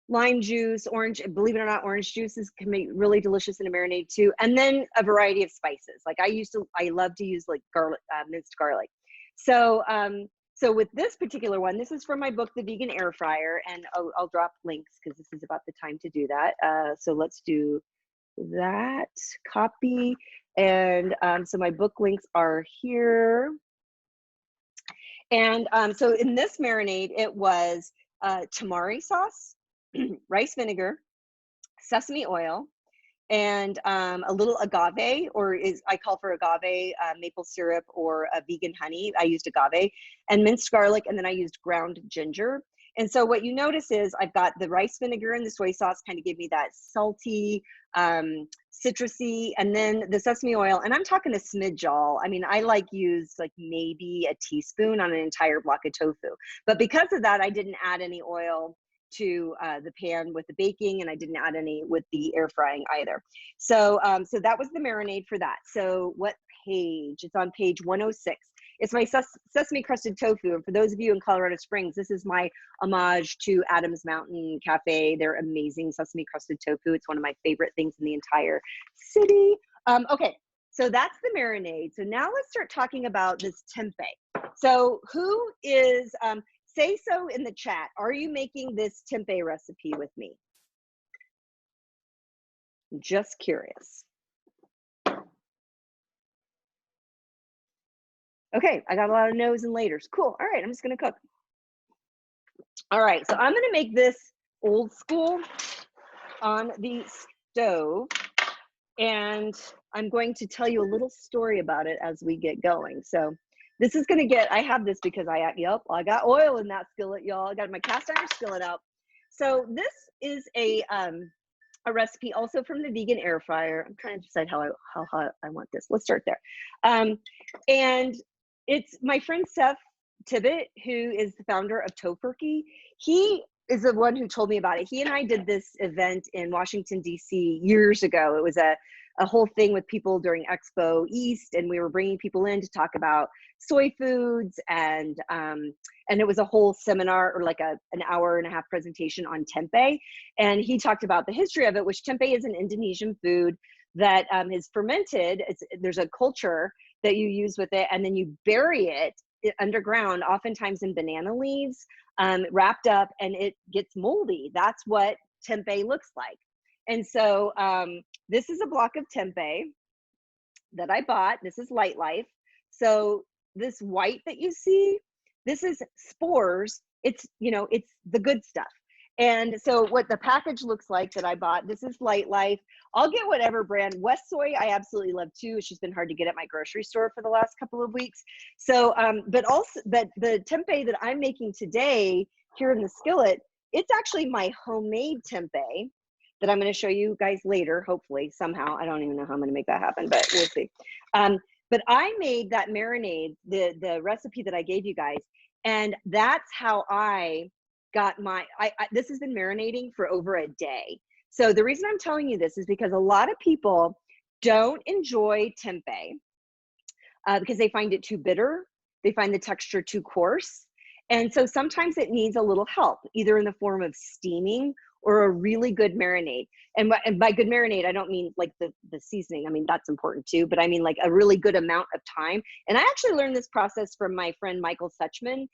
lime juice, orange, believe it or not, orange juices can be really delicious in a marinade too. And then a variety of spices. Like I love to use like garlic, minced garlic. So, so with this particular one, this is from my book, The Vegan Air Fryer, and I'll drop links because this is about the time to do that. So let's do that, copy. And so my book links are here. And so in this marinade, it was tamari sauce, rice vinegar, sesame oil, and a little agave, or I call for agave, maple syrup, or a vegan honey. I used agave, and minced garlic, and then I used ground ginger. And so what you notice is I've got the rice vinegar and the soy sauce kind of give me that salty, citrusy, and then the sesame oil, and I'm talking a smidge all. I mean, I use like maybe a teaspoon on an entire block of tofu. But because of that, I didn't add any oil to the pan with the baking, and I didn't add any with the air frying either. So, so that was the marinade for that. So what page? It's on page 106. It's my sesame crusted tofu. And for those of you in Colorado Springs, this is my homage to Adams Mountain Cafe. They're amazing sesame crusted tofu. It's one of my favorite things in the entire city. Okay, so that's the marinade. So now let's start talking about this tempeh. So who is, say so in the chat. Are you making this tempeh recipe with me? Just curious. Okay, I got a lot of no's and laters. Cool. All right, I'm just gonna cook. All right, so I'm gonna make this old school on the stove. And I'm going to tell you a little story about it as we get going. So this is going to get, I have this because I got oil in that skillet, y'all. I got my cast iron skillet out. So this is a recipe also from the vegan air fryer. I'm trying to decide how hot I want this. Let's start there. And it's my friend Seth Tibbet, who is the founder of Tofurkey. He is the one who told me about it. He and I did this event in Washington, D.C. years ago. It was a whole thing with people during Expo East, and we were bringing people in to talk about soy foods, and it was a whole seminar, or like an hour and a half presentation on tempeh. And he talked about the history of it, which tempeh is an Indonesian food that is fermented. There's a culture that you use with it, and then you bury it underground, oftentimes in banana leaves, wrapped up, and it gets moldy. That's what tempeh looks like. And so this is a block of tempeh that I bought. This is Light Life. So this white that you see, this is spores. It's, you know, it's the good stuff. And so what the package looks like that I bought, this is Light Life. I'll get whatever brand. West Soy, I absolutely love too. It's just been hard to get at my grocery store for the last couple of weeks. So, but the tempeh that I'm making today here in the skillet, it's actually my homemade tempeh that I'm going to show you guys later, hopefully, somehow. I don't even know how I'm going to make that happen, but we'll see. But I made that marinade, the recipe that I gave you guys, and that's how I got this has been marinating for over a day. So the reason I'm telling you this is because a lot of people don't enjoy tempeh because they find it too bitter. They find the texture too coarse. And so sometimes it needs a little help, either in the form of steaming or a really good marinade. And by good marinade, I don't mean like the seasoning. I mean, that's important too, but I mean like a really good amount of time. And I actually learned this process from my friend, Michael Suchman.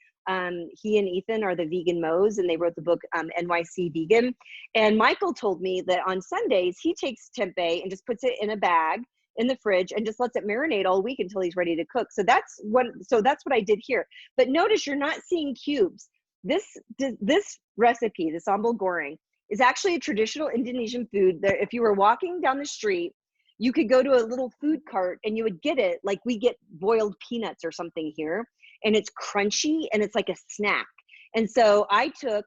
He and Ethan are the Vegan Moes, and they wrote the book NYC Vegan. And Michael told me that on Sundays, he takes tempeh and just puts it in a bag in the fridge and just lets it marinate all week until he's ready to cook. So that's what I did here. But notice you're not seeing cubes. This recipe, the sambal goreng, is actually a traditional Indonesian food that if you were walking down the street, you could go to a little food cart and you would get it like we get boiled peanuts or something here. And it's crunchy and it's like a snack. And so I took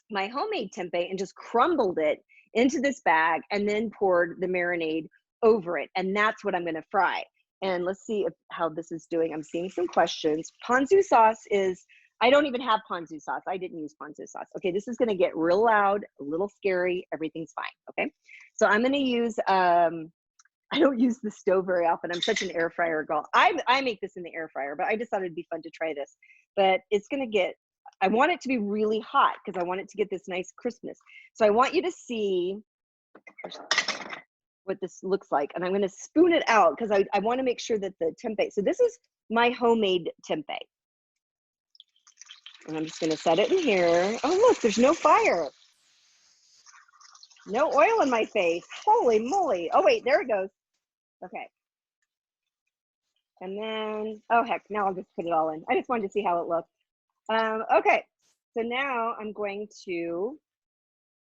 my homemade tempeh and just crumbled it into this bag and then poured the marinade over it. And that's what I'm going to fry. And let's see how this is doing. I'm seeing some questions. Ponzu sauce is, I don't even have ponzu sauce. I didn't use ponzu sauce. Okay, this is going to get real loud, a little scary. Everything's fine. Okay, so I'm going to use, I don't use the stove very often. I'm such an air fryer girl. I make this in the air fryer, but I just thought it'd be fun to try this. But it's going to get, I want it to be really hot because I want it to get this nice crispness. So I want you to see what this looks like. And I'm going to spoon it out because I want to make sure that the tempeh, so this is my homemade tempeh. And I'm just going to set it in here. Oh, look, there's no fire. No oil in my face. Holy moly. Oh, wait, there it goes. Okay. And then, oh, heck, now I'll just put it all in. I just wanted to see how it looked. Okay, so now I'm going to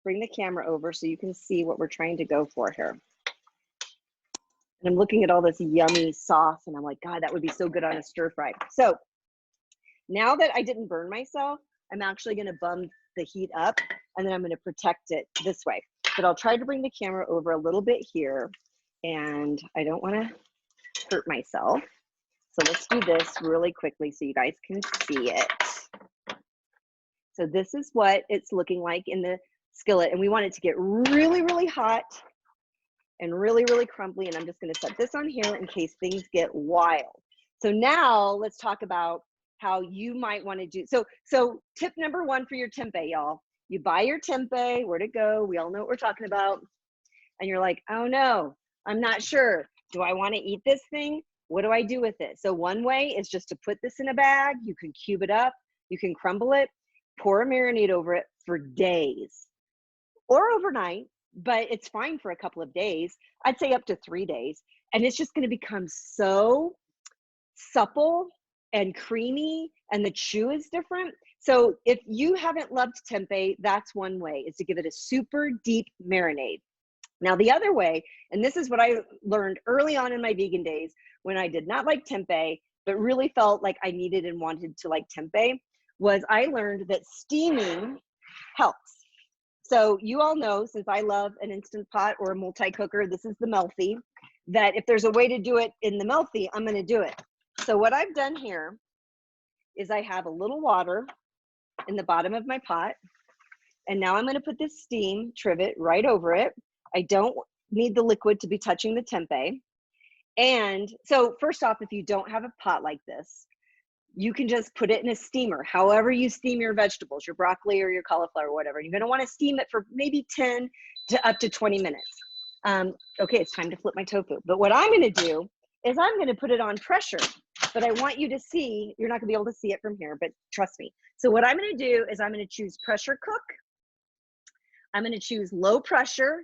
bring the camera over so you can see what we're trying to go for here. And I'm looking at all this yummy sauce, and I'm like, God, that would be so good on a stir fry. So now that I didn't burn myself, I'm actually going to bump the heat up, and then I'm going to protect it this way. But I'll try to bring the camera over a little bit here, and I don't want to hurt myself. So let's do this really quickly so you guys can see it. So this is what it's looking like in the skillet, and we want it to get really, really hot and really, really crumbly. And I'm just going to set this on here in case things get wild. So now let's talk about how you might want to do. So tip number one for your tempeh, y'all. You buy your tempeh, where'd it go? We all know what we're talking about. And you're like, oh no, I'm not sure. Do I want to eat this thing? What do I do with it? So one way is just to put this in a bag. You can cube it up. You can crumble it, pour a marinade over it for days or overnight, but it's fine for a couple of days. I'd say up to 3 days. And it's just going to become so supple and creamy, and the chew is different. So if you haven't loved tempeh, that's one way, is to give it a super deep marinade. Now, the other way, and this is what I learned early on in my vegan days when I did not like tempeh, but really felt like I needed and wanted to like tempeh, was I learned that steaming helps. So you all know, since I love an Instant Pot or a multi-cooker, this is the Melfi, that if there's a way to do it in the Melfi, I'm going to do it. So what I've done here is I have a little water in the bottom of my pot, and now I'm going to put this steam trivet right over it. I don't need the liquid to be touching the tempeh. And so first off, if you don't have a pot like this, you can just put it in a steamer, however you steam your vegetables, your broccoli or your cauliflower or whatever. You're going to want to steam it for maybe 10 to up to 20 minutes. Okay, it's time to flip my tofu. But what I'm going to do is I'm going to put it on pressure. But I want you to see, you're not going to be able to see it from here, but trust me. So what I'm going to do is I'm going to choose pressure cook. I'm going to choose low pressure,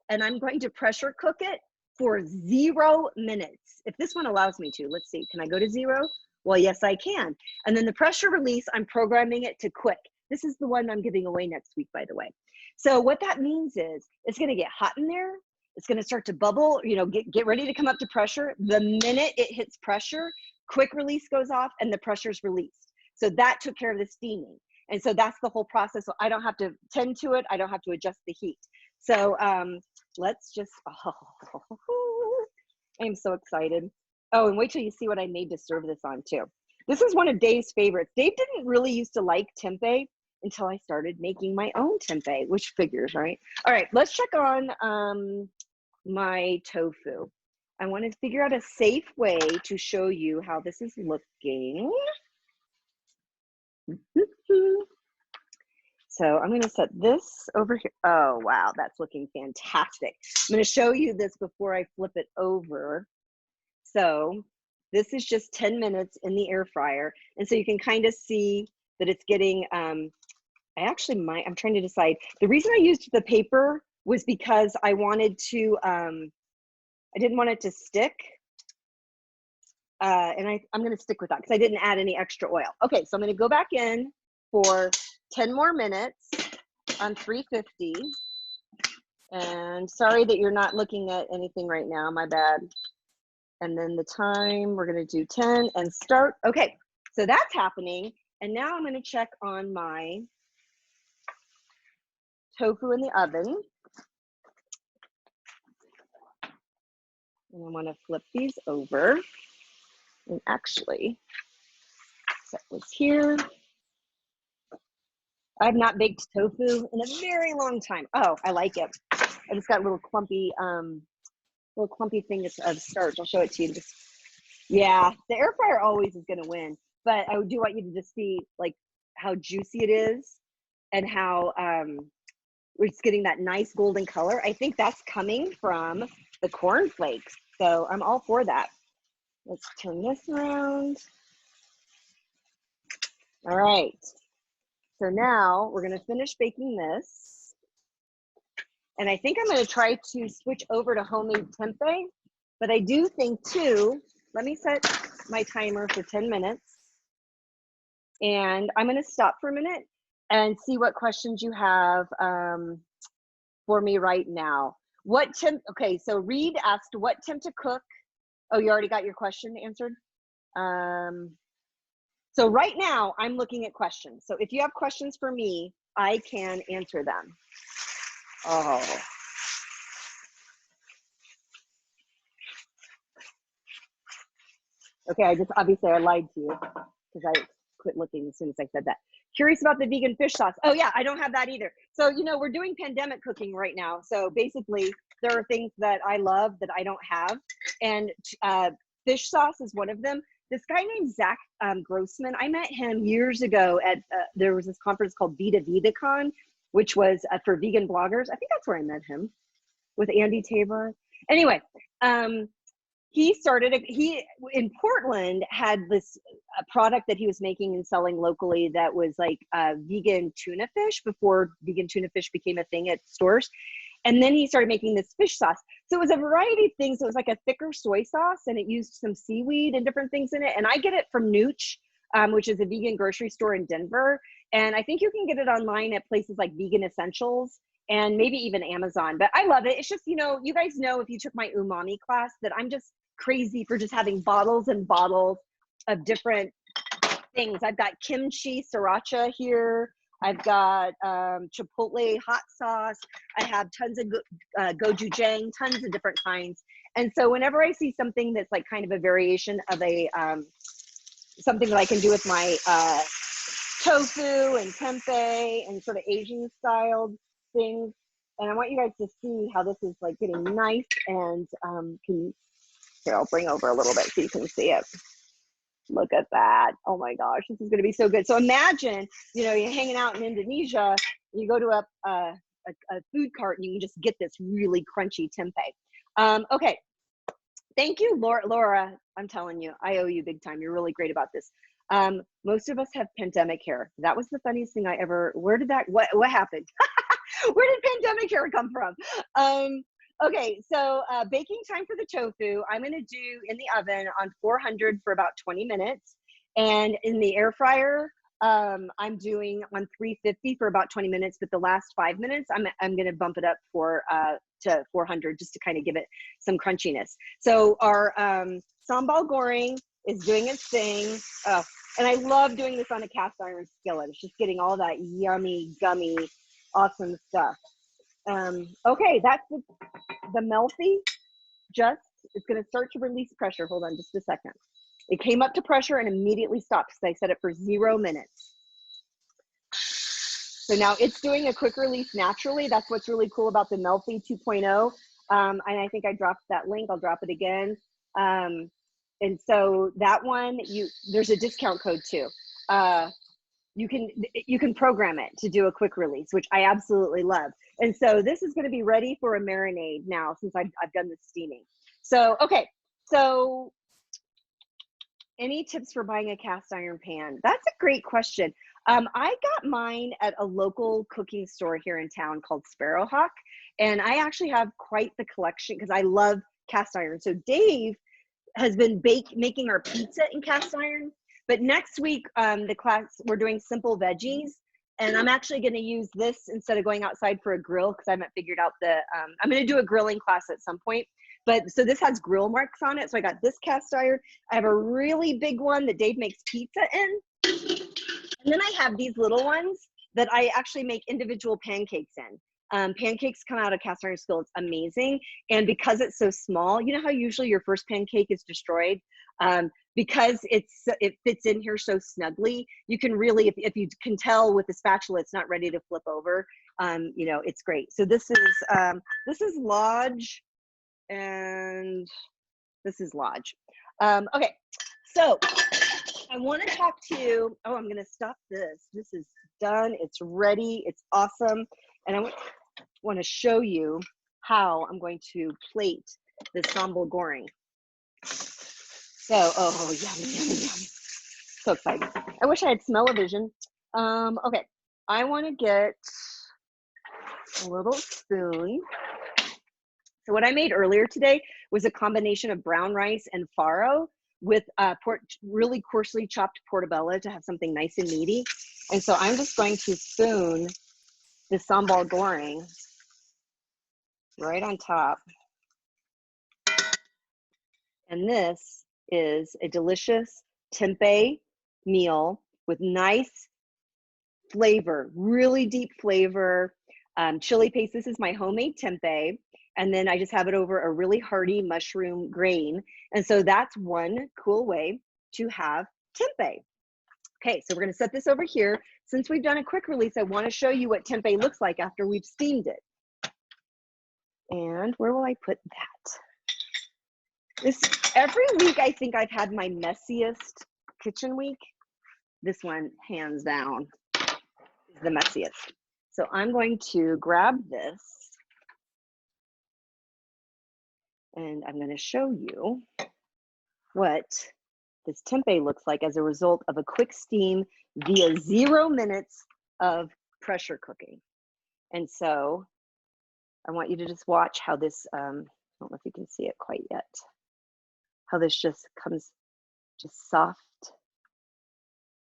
and I'm going to pressure cook it for 0 minutes. If this one allows me to, let's see, can I go to 0? Well, yes, I can. And then the pressure release, I'm programming it to quick. This is the one I'm giving away next week, by the way. So what that means is it's going to get hot in there. It's going to start to bubble, you know, get ready to come up to pressure. The minute it hits pressure, quick release goes off and the pressure's released. So that took care of the steaming. And so that's the whole process. So I don't have to tend to it. I don't have to adjust the heat. So let's just, I'm so excited. Oh, and wait till you see what I made to serve this on too. This is one of Dave's favorites. Dave didn't really used to like tempeh until I started making my own tempeh, which figures, right? All right, let's check on my tofu. I want to figure out a safe way to show you how this is looking. So I'm going to set this over here. Oh, wow, that's looking fantastic. I'm going to show you this before I flip it over. So this is just 10 minutes in the air fryer. And so you can kind of see that it's getting, I'm trying to decide. The reason I used the paper was because I wanted to, I didn't want it to stick. And I'm going to stick with that because I didn't add any extra oil. Okay, so I'm going to go back in for 10 more minutes on 350. And sorry that you're not looking at anything right now, my bad. And then the time, we're going to do 10 and start. Okay, so that's happening. And now I'm going to check on my tofu in the oven. And I want to flip these over and actually set this here. I've not baked tofu in a very long time. Oh, I like it. I just got a little clumpy thing of starch. I'll show it to you. Yeah, the air fryer always is going to win, but I do want you to just see like how juicy it is and how it's getting that nice golden color. I think that's coming from the corn flakes. So I'm all for that. Let's turn this around. All right. So now we're going to finish baking this. And I think I'm going to try to switch over to homemade tempeh. But I do think too, let me set my timer for 10 minutes. And I'm going to stop for a minute and see what questions you have for me right now. Okay, so Reed asked what temp to cook. Oh, you already got your question answered? So right now I'm looking at questions. So if you have questions for me, I can answer them. Oh. Okay, obviously I lied to you because I quit looking as soon as I said that. Curious about the vegan fish sauce. Oh yeah, I don't have that either. So, you know, we're doing pandemic cooking right now. So basically there are things that I love that I don't have. And fish sauce is one of them. This guy named Zach Grossman, I met him years ago at, there was this conference called Vita VitaCon, which was for vegan bloggers. I think that's where I met him with Andy Tabor. Anyway, he in Portland had this product that he was making and selling locally that was like vegan tuna fish before vegan tuna fish became a thing at stores. And then he started making this fish sauce. So it was a variety of things. It was like a thicker soy sauce and it used some seaweed and different things in it. And I get it from Nooch, which is a vegan grocery store in Denver. And I think you can get it online at places like Vegan Essentials. and maybe even Amazon. But I love it. It's just, you know, you guys know if you took my umami class that I'm just crazy for just having bottles and bottles of different things. I've got kimchi sriracha here. I've got chipotle hot sauce. I have tons of gochujang, tons of different kinds. And so whenever I see something that's like kind of a variation of a something that I can do with my tofu and tempeh and sort of Asian styled things, and I want you guys to see how this is like getting nice and here, I'll bring over a little bit so you can see it. Look at that. Oh my gosh, this is going to be so good. So imagine, you know, you're hanging out in Indonesia, you go to a food cart and you can just get this really crunchy tempeh. Okay. Thank you, Laura. I'm telling you, I owe you big time. You're really great about this. Most of us have pandemic hair. That was the funniest thing I ever, what happened? Where did pandemic hair come from? Okay, so baking time for the tofu, I'm gonna do in the oven on 400 for about 20 minutes. And in the air fryer, I'm doing on 350 for about 20 minutes, but the last 5 minutes, I'm gonna bump it up to 400 just to kind of give it some crunchiness. So our sambal goreng is doing its thing. Oh, and I love doing this on a cast iron skillet. It's just getting all that yummy, gummy, awesome stuff. Okay, that's the Melfi. It's going to start to release pressure. Hold on just a second. It came up to pressure and immediately stopped because I set it for 0 minutes. So now it's doing a quick release naturally. That's what's really cool about the Melfi 2.0. And I think I dropped that link. I'll drop it again. And so that one, there's a discount code too. You can program it to do a quick release, which I absolutely love. And so this is going to be ready for a marinade now since I've done the steaming. So, okay. So any tips for buying a cast iron pan? That's a great question. I got mine at a local cooking store here in town called Sparrowhawk. And I actually have quite the collection because I love cast iron. So Dave has been making our pizza in cast iron. But next week, the class, we're doing simple veggies. And I'm actually going to use this instead of going outside for a grill because I haven't figured out I'm going to do a grilling class at some point. But so this has grill marks on it. So I got this cast iron. I have a really big one that Dave makes pizza in. And then I have these little ones that I actually make individual pancakes in. Pancakes come out of cast iron skillets amazing. And because it's so small, you know how usually your first pancake is destroyed? Because it fits in here so snugly, you can really, if you can tell with the spatula, it's not ready to flip over, you know, it's great. So this is Lodge and this is Lodge. Okay, so I want to talk to you. Oh, I'm going to stop this. This is done. It's ready. It's awesome. And I want to show you how I'm going to plate the sambal goreng. So, oh, yummy, yummy, yummy. So excited. I wish I had smell-o-vision. Okay, I want to get a little spoon. So what I made earlier today was a combination of brown rice and farro with really coarsely chopped portobello to have something nice and meaty. And so I'm just going to spoon the sambal goreng right on top. And this is a delicious tempeh meal with nice flavor, really deep flavor. Chili paste, this is my homemade tempeh. And then I just have it over a really hearty mushroom grain. And so that's one cool way to have tempeh. Okay, so we're gonna set this over here. Since we've done a quick release, I wanna show you what tempeh looks like after we've steamed it. And where will I put that? Every week I think I've had my messiest kitchen week. This one, hands down, is the messiest. So I'm going to grab this and I'm going to show you what this tempeh looks like as a result of a quick steam via 0 minutes of pressure cooking. And so I want you to just watch how this, I don't know if you can see it quite yet, how this just comes just soft.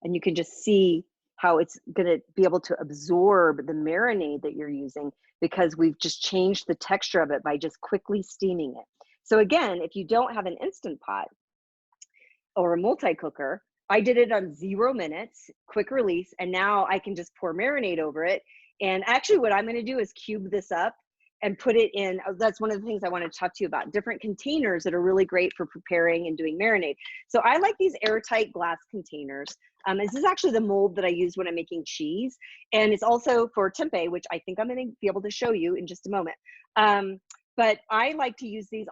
And you can just see how it's going to be able to absorb the marinade that you're using, because we've just changed the texture of it by just quickly steaming it. So again, if you don't have an Instant Pot or a multi-cooker, I did it on 0 minutes, quick release, and now I can just pour marinade over it. And actually what I'm going to do is cube this up and put it in. That's one of the things I want to talk to you about, different containers that are really great for preparing and doing marinade. So I like these airtight glass containers. This is actually the mold that I use when I'm making cheese. And it's also for tempeh, which I think I'm going to be able to show you in just a moment. But I like to use these,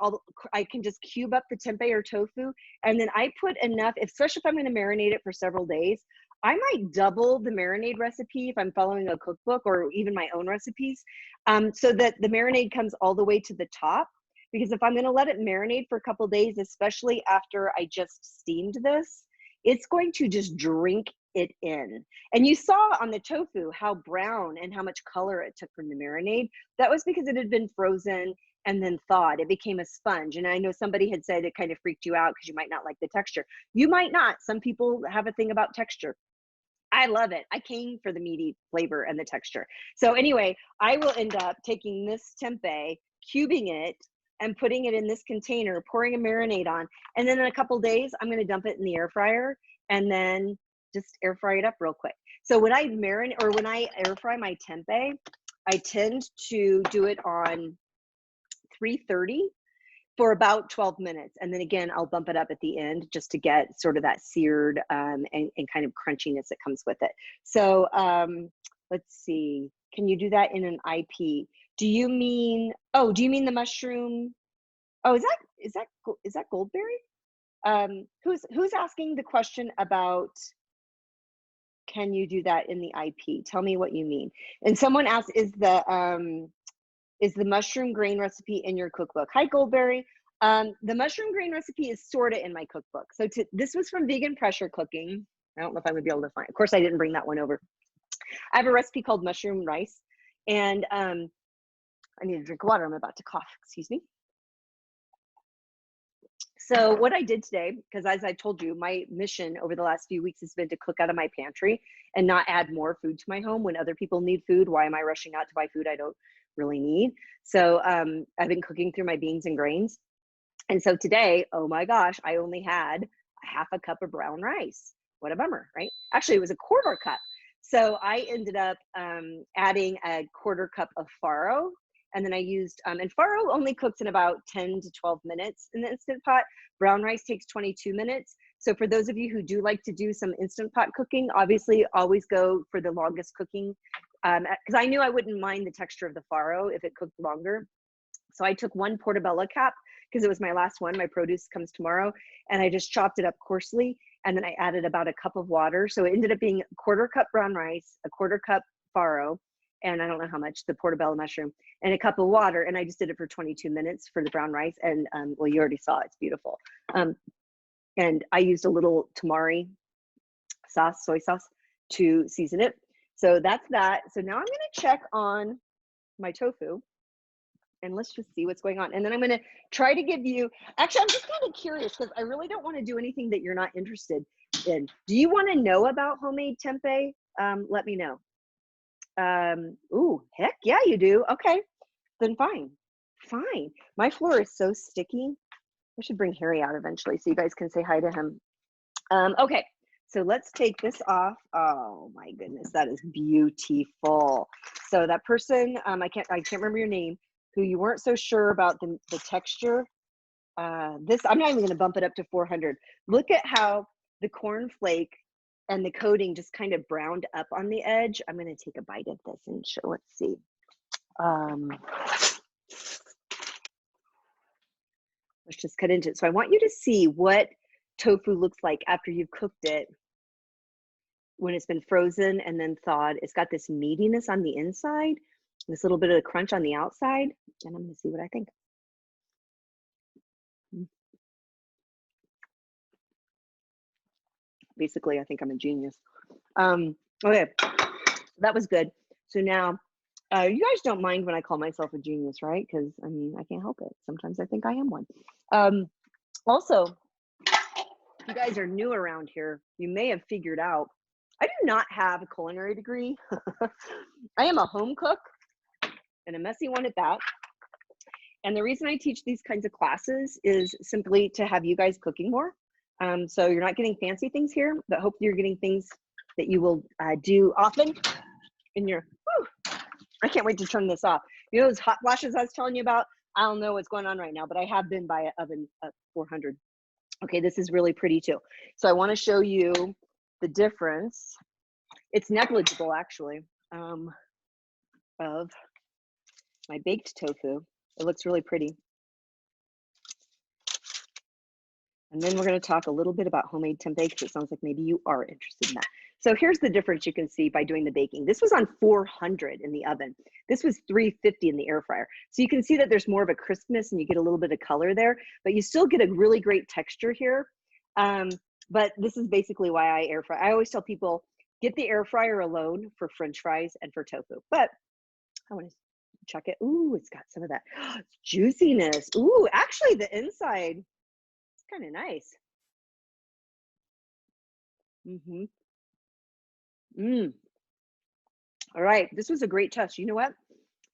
I can just cube up the tempeh or tofu, and then I put enough, especially if I'm going to marinate it for several days, I might double the marinade recipe if I'm following a cookbook or even my own recipes, so that the marinade comes all the way to the top. Because if I'm going to let it marinate for a couple of days, especially after I just steamed this, it's going to just drink it in. And you saw on the tofu how brown and how much color it took from the marinade. That was because it had been frozen and then thawed. It became a sponge. And I know somebody had said it kind of freaked you out because you might not like the texture. You might not. Some people have a thing about texture. I love it. I came for the meaty flavor and the texture. So anyway, I will end up taking this tempeh, cubing it, and putting it in this container, pouring a marinade on. And then in a couple days, I'm going to dump it in the air fryer and then just air fry it up real quick. So when I marinate, or when I air fry my tempeh, I tend to do it on 330 for about 12 minutes. And then again, I'll bump it up at the end just to get sort of that seared and kind of crunchiness that comes with it. So let's see, can you do that in an IP? Do you mean the mushroom? Oh, is that Goldberry? Who's asking the question about, can you do that in the IP? Tell me what you mean. And someone asked, is the mushroom grain recipe in your cookbook? Hi, Goldberry. The mushroom grain recipe is sort of in my cookbook. So this was from Vegan Pressure Cooking. I don't know if I would be able to find it. Of course, I didn't bring that one over. I have a recipe called mushroom rice. And I need to drink water. I'm about to cough. Excuse me. So what I did today, because as I told you, my mission over the last few weeks has been to cook out of my pantry and not add more food to my home. When other people need food, why am I rushing out to buy food I don't really need? So I've been cooking through my beans and grains. And so today, oh my gosh, I only had half a cup of brown rice. What a bummer, right? Actually, it was a quarter cup. So I ended up adding a quarter cup of farro. And then I used, and farro only cooks in about 10 to 12 minutes in the Instant Pot. Brown rice takes 22 minutes. So for those of you who do like to do some Instant Pot cooking, obviously always go for the longest cooking, because I knew I wouldn't mind the texture of the farro if it cooked longer. So I took 1 portobello cap because it was my last one. My produce comes tomorrow. And I just chopped it up coarsely. And then I added about a cup of water. So it ended up being a quarter cup brown rice, a quarter cup farro, and I don't know how much, the portobello mushroom, and a cup of water. And I just did it for 22 minutes for the brown rice. And well, you already saw it's beautiful. And I used a little tamari sauce, soy sauce, to season it. So that's that. So now I'm going to check on my tofu. And let's just see what's going on. And then I'm going to try to give you, actually, I'm just kind of curious because I really don't want to do anything that you're not interested in. Do you want to know about homemade tempeh? Let me know. Ooh, heck yeah, you do. Okay, then fine. My floor is so sticky. I should bring Harry out eventually so you guys can say hi to him. Okay, so let's take this off. Oh my goodness, that is beautiful. So that person, I can't remember your name, who you weren't so sure about the texture. I'm not even going to bump it up to 400. Look at how the cornflake and the coating just kind of browned up on the edge. I'm going to take a bite of this and show. Let's see. Let's just cut into it. So I want you to see what tofu looks like after you've cooked it, when it's been frozen and then thawed. It's got this meatiness on the inside, this little bit of crunch on the outside, and I'm going to see what I think. Basically, I think I'm a genius. Okay, that was good. So now, you guys don't mind when I call myself a genius, right? Because I mean, I can't help it. Sometimes I think I am one. Also, if you guys are new around here, you may have figured out I do not have a culinary degree. I am a home cook, and a messy one at that. And the reason I teach these kinds of classes is simply to have you guys cooking more. So you're not getting fancy things here, but hopefully you're getting things that you will do often in your, I can't wait to turn this off. You know those hot flashes I was telling you about? I don't know what's going on right now, but I have been by an oven at 400. Okay, this is really pretty too. So I want to show you the difference. It's negligible actually, of my baked tofu. It looks really pretty. And then we're going to talk a little bit about homemade tempeh because it sounds like maybe you are interested in that. So here's the difference you can see by doing the baking. This was on 400 in the oven. This was 350 in the air fryer. So you can see that there's more of a crispness and you get a little bit of color there, but you still get a really great texture here. But this is basically why I air fry. I always tell people, get the air fryer alone for French fries and for tofu. But I want to check it. Ooh, it's got some of that juiciness. Ooh, actually the inside, it's kind of nice. All right, this was a great test. You know what?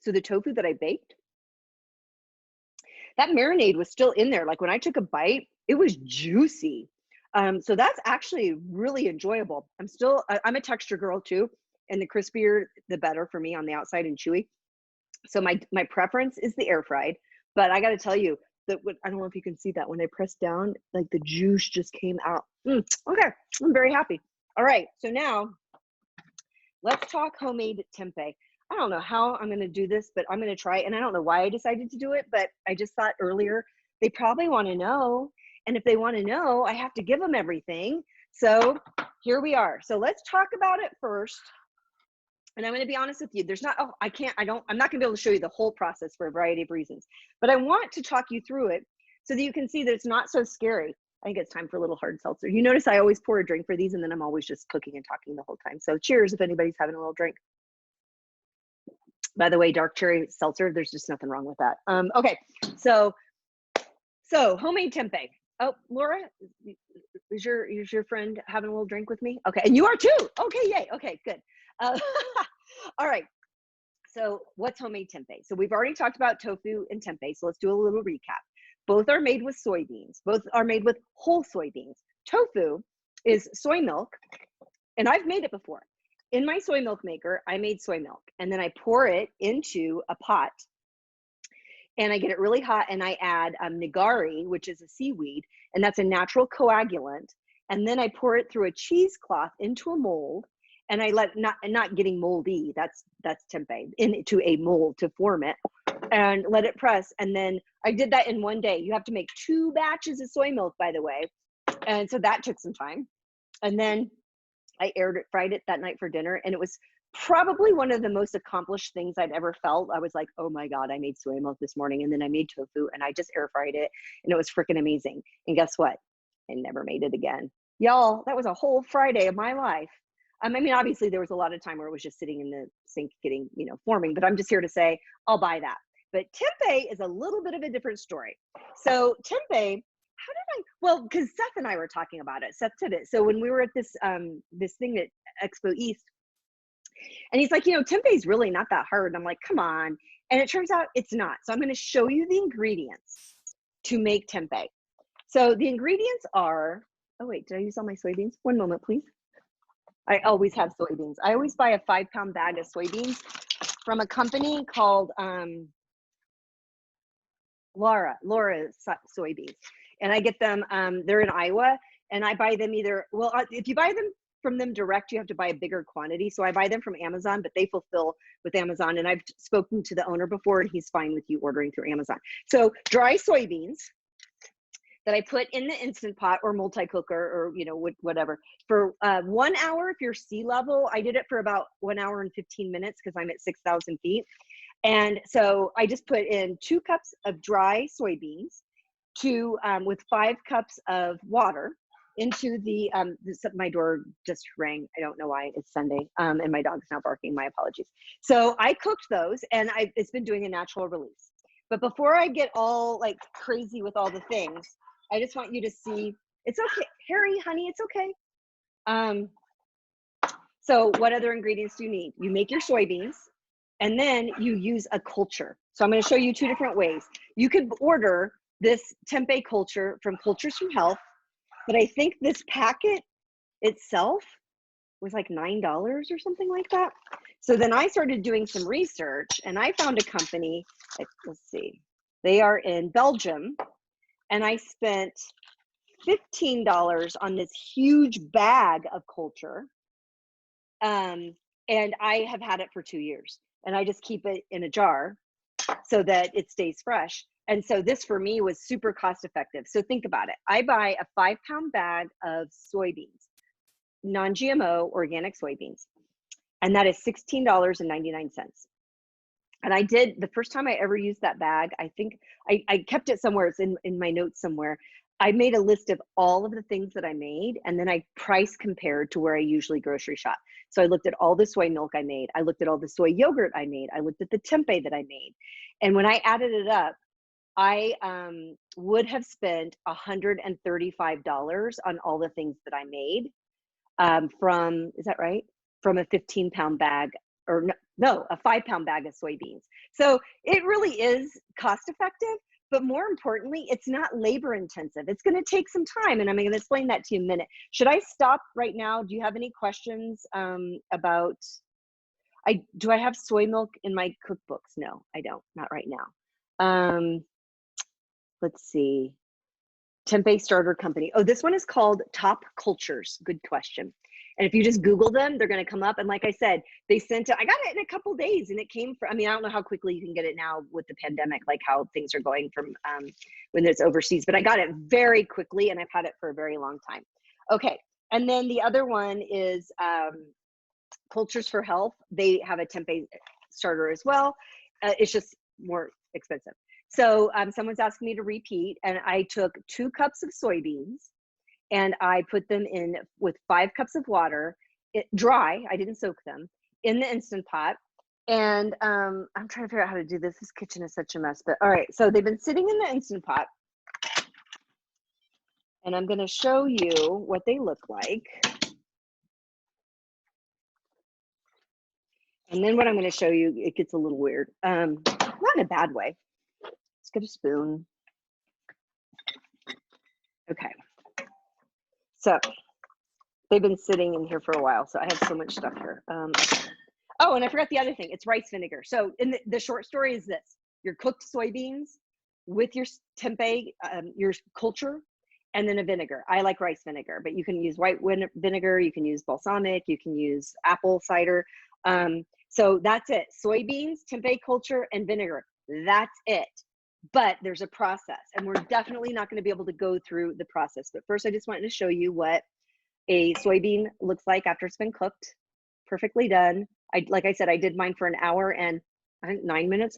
So the tofu that I baked, that marinade was still in there. Like when I took a bite, it was juicy. So that's actually really enjoyable. I'm a texture girl too, and the crispier, the better for me on the outside and chewy. So my preference is the air fried, but I got to tell you that I don't know if you can see that when I pressed down, like the juice just came out. Okay, I'm very happy. All right, so now let's talk homemade tempeh. I don't know how I'm going to do this, but I'm going to try it. And I don't know why I decided to do it, but I just thought earlier they probably want to know. And if they want to know, I have to give them everything. So here we are. So let's talk about it first. And I'm going to be honest with you. I'm not going to be able to show you the whole process for a variety of reasons, but I want to talk you through it so that you can see that it's not so scary. I think it's time for a little hard seltzer. You notice I always pour a drink for these and then I'm always just cooking and talking the whole time. So cheers if anybody's having a little drink. By the way, dark cherry seltzer, there's just nothing wrong with that. Okay, so homemade tempeh. Oh, Laura, is your friend having a little drink with me? Okay, and you are too. Okay, yay. Okay, good. All right. So what's homemade tempeh? So we've already talked about tofu and tempeh. So let's do a little recap. Both are made with soybeans. Both are made with whole soybeans. Tofu is soy milk, and I've made it before. In my soy milk maker, I made soy milk, and then I pour it into a pot, and I get it really hot, and I add nigari, which is a seaweed, and that's a natural coagulant, and then I pour it through a cheesecloth into a mold, and I let not getting moldy. That's tempeh into a mold to form it, and let it press. And then I did that in one day. You have to make 2 batches of soy milk, by the way, and so that took some time, and then I fried it that night for dinner, and it was probably one of the most accomplished things I'd ever felt. I was like, oh my God, I made soy milk this morning, and then I made tofu, and I just air fried it, and it was freaking amazing. And guess what? I never made it again. Y'all, that was a whole Friday of my life. I mean, obviously there was a lot of time where it was just sitting in the sink getting, forming, but I'm just here to say, I'll buy that. But tempeh is a little bit of a different story. So tempeh, well, because Seth and I were talking about it. Seth did it. So when we were at this thing at Expo East, and he's like, tempeh is really not that hard. And I'm like, come on. And it turns out it's not. So I'm going to show you the ingredients to make tempeh. So the ingredients are, oh wait, did I use all my soybeans? One moment, please. I always have soybeans. I always buy a 5-pound bag of soybeans from a company called Laura Soybeans. And I get them, they're in Iowa, and I buy them if you buy them from them direct, you have to buy a bigger quantity. So I buy them from Amazon, but they fulfill with Amazon. And I've spoken to the owner before, and he's fine with you ordering through Amazon. So dry soybeans that I put in the Instant Pot or multi-cooker or, whatever, for 1 hour if you're sea level. I did it for about 1 hour and 15 minutes because I'm at 6,000 feet. And so I just put in 2 cups of dry soybeans with 5 cups of water into the, my door just rang. I don't know why, it's Sunday, and my dog's now barking, my apologies. So I cooked those, and it's been doing a natural release. But before I get all like crazy with all the things, I just want you to see, it's okay, Harry, honey, it's okay. So what other ingredients do you need? You make your soybeans, and then you use a culture. So I'm going to show you 2 different ways. You could order this tempeh culture from Cultures from Health, but I think this packet itself was like $9 or something like that. So then I started doing some research, and I found a company, let's see, they are in Belgium, and I spent $15 on this huge bag of culture. And I have had it for 2 years, and I just keep it in a jar so that it stays fresh. And so this for me was super cost effective. So think about it. I buy a 5-pound bag of soybeans, non-GMO organic soybeans, and that is $16.99. And I did, the first time I ever used that bag, I think I kept it somewhere, it's in my notes somewhere. I made a list of all of the things that I made, and then I price compared to where I usually grocery shop. So I looked at all the soy milk I made. I looked at all the soy yogurt I made. I looked at the tempeh that I made. And when I added it up, I would have spent $135 on all the things that I made from, is that right? From a 15-pound bag, or no, a 5-pound bag of soybeans. So it really is cost effective, but more importantly, it's not labor intensive. It's going to take some time, and I'm going to explain that to you in a minute. Should I stop right now? Do you have any questions about, do I have soy milk in my cookbooks? No, I don't, not right now. Let's see. Tempeh starter company. Oh, this one is called Top Cultures. Good question. And if you just Google them, they're going to come up. And like I said, they sent it, I got it in a couple days, and it came from, I mean, I don't know how quickly you can get it now with the pandemic, like how things are going from when it's overseas, but I got it very quickly, and I've had it for a very long time. Okay. And then the other one is Cultures for Health. They have a tempeh starter as well. It's just more expensive. So someone's asking me to repeat, and I took 2 cups of soybeans, and I put them in with 5 cups of water, dry, I didn't soak them, in the Instant Pot. And I'm trying to figure out how to do this. This kitchen is such a mess, but all right. So they've been sitting in the Instant Pot, and I'm going to show you what they look like. And then what I'm going to show you, it gets a little weird. Not in a bad way. Let's get a spoon. Okay. So they've been sitting in here for a while, so I have so much stuff here. Oh, and I forgot the other thing. It's rice vinegar. So in the short story is this: your cooked soybeans with your tempeh, your culture, and then a vinegar. I like rice vinegar, but you can use white vinegar, you can use balsamic, you can use apple cider. So that's it. Soybeans, tempeh culture, and vinegar. That's it. But there's a process, and we're definitely not going to be able to go through the process. But first, I just wanted to show you what a soybean looks like after it's been cooked, perfectly done. Like I said, I did mine for an hour and I think 9 minutes.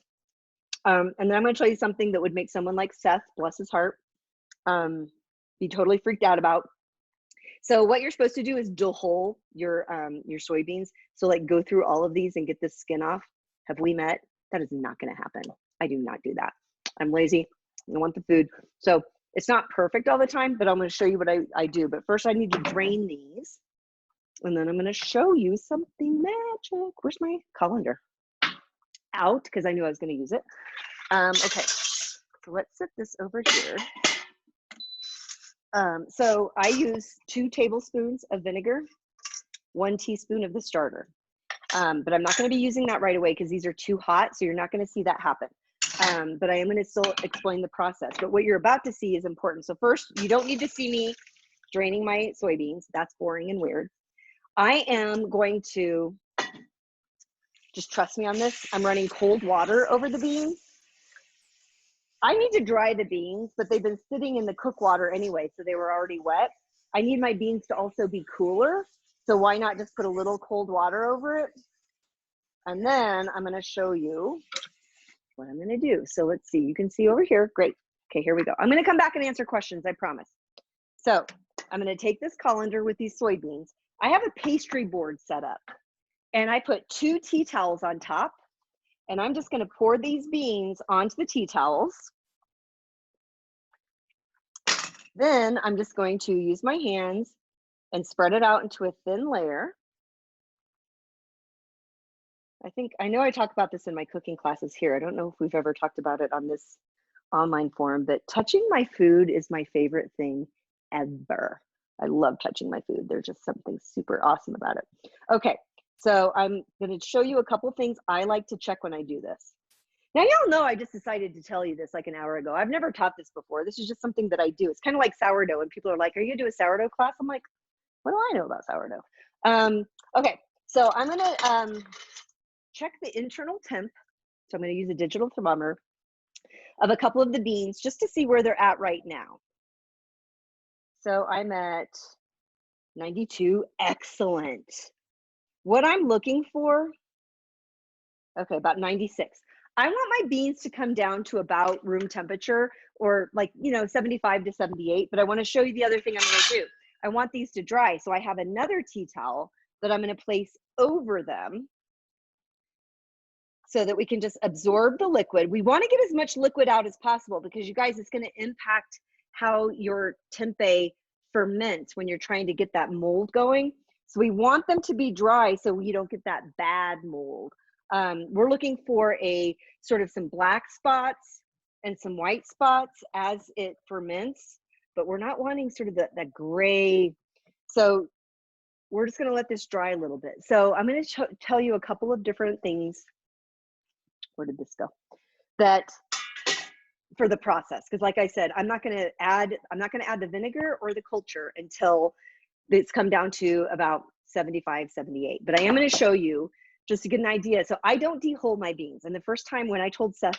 And then I'm going to show you something that would make someone like Seth, bless his heart, be totally freaked out about. So what you're supposed to do is dull your soybeans. So like go through all of these and get this skin off. Have we met? That is not going to happen. I do not do that. I'm lazy. I want the food. So it's not perfect all the time, but I'm going to show you what I do. But first I need to drain these, and then I'm going to show you something magic. Where's my colander? Out, because I knew I was going to use it. Okay, so let's set this over here. So I use 2 tablespoons of vinegar, 1 teaspoon of the starter. But I'm not going to be using that right away because these are too hot, so you're not going to see that happen. But I am going to still explain the process. But what you're about to see is important. So first, you don't need to see me draining my soybeans. That's boring and weird. I am going to, just trust me on this, I'm running cold water over the beans. I need to dry the beans, but they've been sitting in the cook water anyway, so they were already wet. I need my beans to also be cooler, so why not just put a little cold water over it? And then I'm going to show you what I'm going to do. So let's see, you can see over here. Great. Okay, here we go. I'm going to come back and answer questions, I promise. So I'm going to take this colander with these soybeans. I have a pastry board set up, and I put 2 tea towels on top, and I'm just going to pour these beans onto the tea towels. Then I'm just going to use my hands and spread it out into a thin layer. I know I talk about this in my cooking classes here. I don't know if we've ever talked about it on this online forum, but touching my food is my favorite thing ever. I love touching my food. There's just something super awesome about it. Okay, so I'm going to show you a couple things I like to check when I do this. Now, y'all know I just decided to tell you this like an hour ago. I've never taught this before. This is just something that I do. It's kind of like sourdough, and people are like, are you going to do a sourdough class? I'm like, what do I know about sourdough? Okay, so I'm going to check the internal temp. So I'm going to use a digital thermometer of a couple of the beans just to see where they're at right now. So I'm at 92. Excellent. What I'm looking for, okay, about 96. I want my beans to come down to about room temperature, or like, 75 to 78, but I want to show you the other thing I'm going to do. I want these to dry. So I have another tea towel that I'm going to place over them so that we can just absorb the liquid. We want to get as much liquid out as possible because, you guys, it's going to impact how your tempeh ferments when you're trying to get that mold going. So we want them to be dry so you don't get that bad mold. We're looking for a sort of some black spots and some white spots as it ferments, but we're not wanting sort of that gray. So we're just going to let this dry a little bit. So I'm going to tell you a couple of different things. Where did this go? That for the process, because like I said, I'm not going to add the vinegar or the culture until it's come down to about 75, 78. But I am going to show you just to get an idea. So I don't de-hull my beans. And the first time when I told Seth,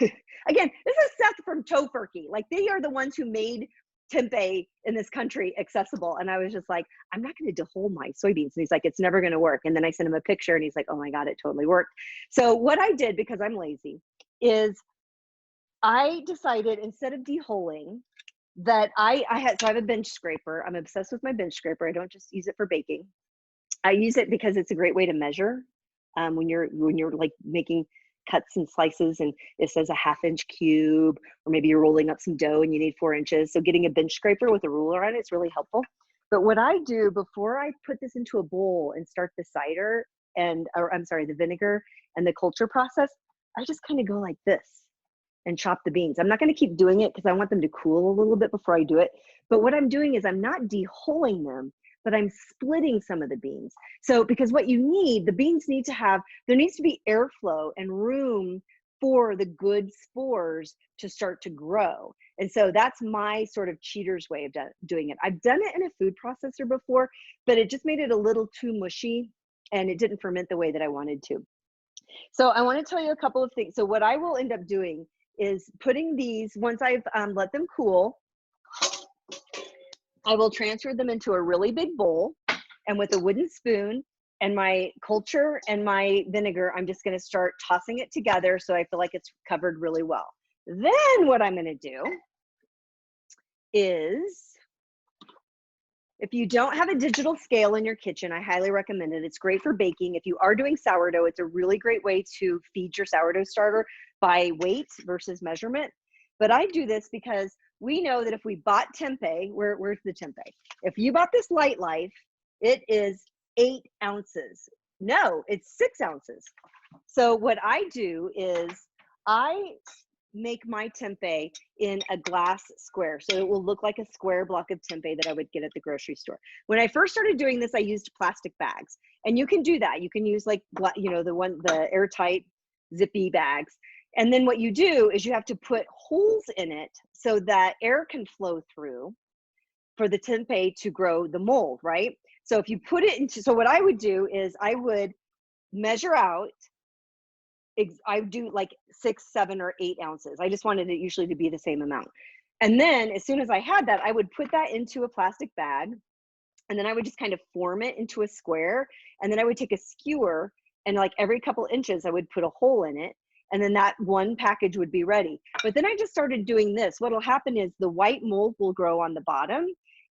again, this is Seth from Tofurkey. Like, they are the ones who made tempeh in this country accessible. And I was just like, I'm not going to de-hull my soybeans. And he's like, it's never going to work. And then I sent him a picture and he's like, oh my God, it totally worked. So what I did, because I'm lazy, is I decided instead of de-hulling that I have a bench scraper. I'm obsessed with my bench scraper. I don't just use it for baking. I use it because it's a great way to measure when you're like making cuts and slices, and it says a 1/2 inch cube, or maybe you're rolling up some dough and you need 4 inches. So getting a bench scraper with a ruler on it is really helpful. But what I do before I put this into a bowl and start the cider the vinegar and the culture process, I just kind of go like this and chop the beans. I'm not going to keep doing it because I want them to cool a little bit before I do it. But what I'm doing is I'm not de-hulling them, but I'm splitting some of the beans. So because what you need, the beans need to have, there needs to be airflow and room for the good spores to start to grow. And so that's my sort of cheater's way of doing it. I've done it in a food processor before, but it just made it a little too mushy and it didn't ferment the way that I wanted to. So I want to tell you a couple of things. So what I will end up doing is putting these, once I've let them cool, I will transfer them into a really big bowl, and with a wooden spoon and my culture and my vinegar, I'm just going to start tossing it together so I feel like it's covered really well. Then what I'm going to do is, if you don't have a digital scale in your kitchen, I highly recommend it. It's great for baking. If you are doing sourdough, it's a really great way to feed your sourdough starter by weight versus measurement. But I do this because we know that if we bought tempeh, where's the tempeh? If you bought this Light Life, it is 8 ounces. No, it's 6 ounces. So what I do is I make my tempeh in a glass square. So it will look like a square block of tempeh that I would get at the grocery store. When I first started doing this, I used plastic bags, and you can do that. You can use like, the airtight zippy bags. And then what you do is you have to put holes in it so that air can flow through for the tempeh to grow the mold, right? So if you put it into, so what I would do is I would measure out, I do like 6, 7, or 8 ounces. I just wanted it usually to be the same amount. And then as soon as I had that, I would put that into a plastic bag, and then I would just kind of form it into a square. And then I would take a skewer, and like every couple inches, I would put a hole in it. And then that one package would be ready. But then I just started doing this. What'll happen is the white mold will grow on the bottom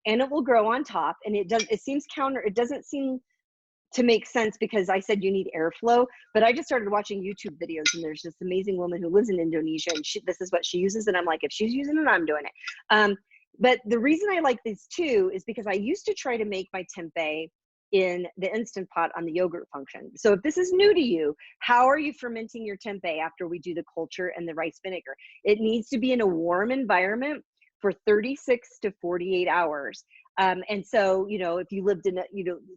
and it will grow on top. And it doesn't seem to make sense because I said you need airflow, but I just started watching YouTube videos, and there's this amazing woman who lives in Indonesia, and this is what she uses. And I'm like, if she's using it, I'm doing it. But the reason I like these too is because I used to try to make my tempeh in the Instant Pot on the yogurt function. So if this is new to you, how are you fermenting your tempeh after we do the culture and the rice vinegar? It needs to be in a warm environment for 36 to 48 hours. And so, you know, if you lived in,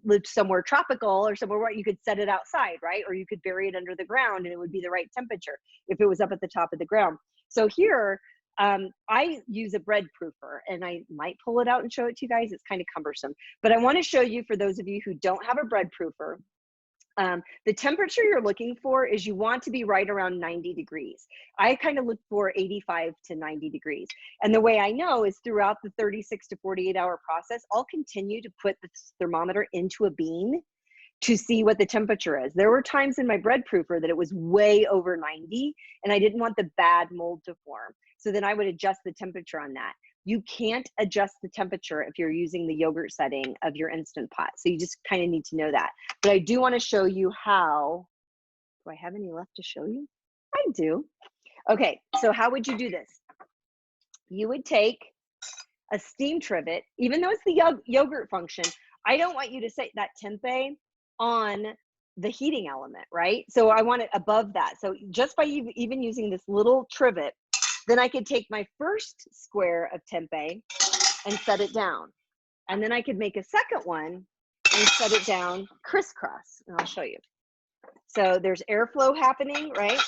lived somewhere tropical or somewhere where you could set it outside, right? Or you could bury it under the ground and it would be the right temperature if it was up at the top of the ground. So here, I use a bread proofer, and I might pull it out and show it to you guys. It's kind of cumbersome, but I want to show you, for those of you who don't have a bread proofer, the temperature you're looking for is you want to be right around 90 degrees. I kind of look for 85 to 90 degrees. And the way I know is throughout the 36 to 48 hour process, I'll continue to put the thermometer into a bean to see what the temperature is. There were times in my bread proofer that it was way over 90 and I didn't want the bad mold to form. So then I would adjust the temperature on that. You can't adjust the temperature if you're using the yogurt setting of your Instant Pot. So you just kind of need to know that. But I do want to show you how. Do I have any left to show you? I do. Okay, so how would you do this? You would take a steam trivet, even though it's the yogurt function, I don't want you to set that tempeh on the heating element, right? So I want it above that. So just by even using this little trivet, then I could take my first square of tempeh and set it down. And then I could make a second one and set it down crisscross. And I'll show you. So there's airflow happening, right?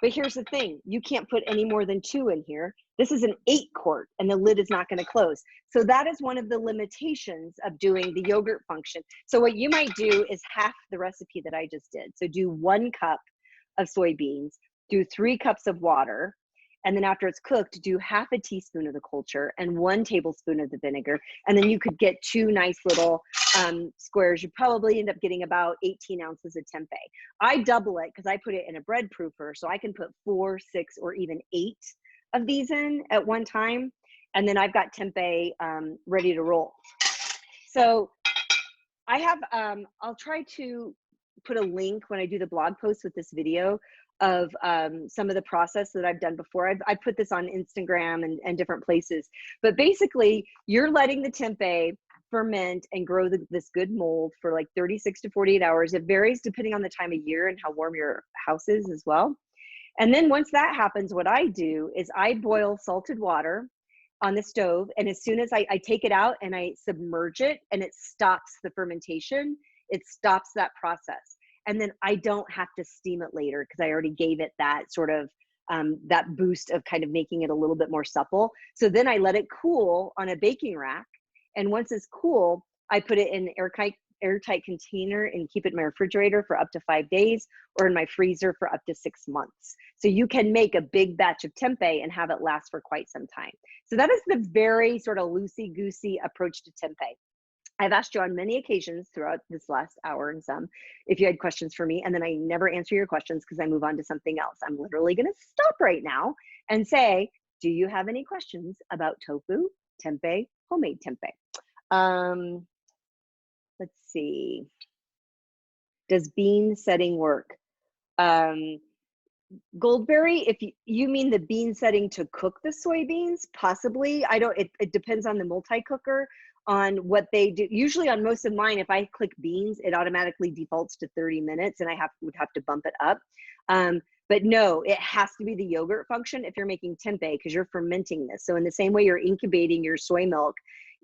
But here's the thing, you can't put any more than 2 in here. This is an 8-quart and the lid is not going to close. So that is one of the limitations of doing the yogurt function. So what you might do is half the recipe that I just did. So do 1 cup of soybeans, do 3 cups of water, and then after it's cooked, do half a teaspoon of the culture and 1 tablespoon of the vinegar. And then you could get 2 nice little squares. You probably end up getting about 18 ounces of tempeh. I double it because I put it in a bread proofer. So I can put 4, 6, or even 8 of these in at one time. And then I've got tempeh ready to roll. So I have, I'll try to put a link when I do the blog post with this video of some of the process that I've done before. I've put this on Instagram and different places. But basically, you're letting the tempeh ferment and grow this good mold for like 36 to 48 hours. It varies depending on the time of year and how warm your house is as well. And then once that happens, what I do is I boil salted water on the stove. And as soon as I take it out and I submerge it, and it stops the fermentation, it stops that process. And then I don't have to steam it later because I already gave it that sort of that boost of kind of making it a little bit more supple. So then I let it cool on a baking rack. And once it's cool, I put it in an airtight container and keep it in my refrigerator for up to 5 days, or in my freezer for up to 6 months. So you can make a big batch of tempeh and have it last for quite some time. So that is the very sort of loosey-goosey approach to tempeh. I've asked you on many occasions throughout this last hour and some if you had questions for me, and then I never answer your questions because I move on to something else. I'm literally going to stop right now and say, do you have any questions about tofu, tempeh, homemade tempeh? Let's see. Does bean setting work? Goldberry, if you mean the bean setting to cook the soybeans, possibly. It depends on the multi-cooker, on what they do. Usually on most of mine, if I click beans, it automatically defaults to 30 minutes and I would have to bump it up. But no, it has to be the yogurt function if you're making tempeh, because you're fermenting this. So in the same way you're incubating your soy milk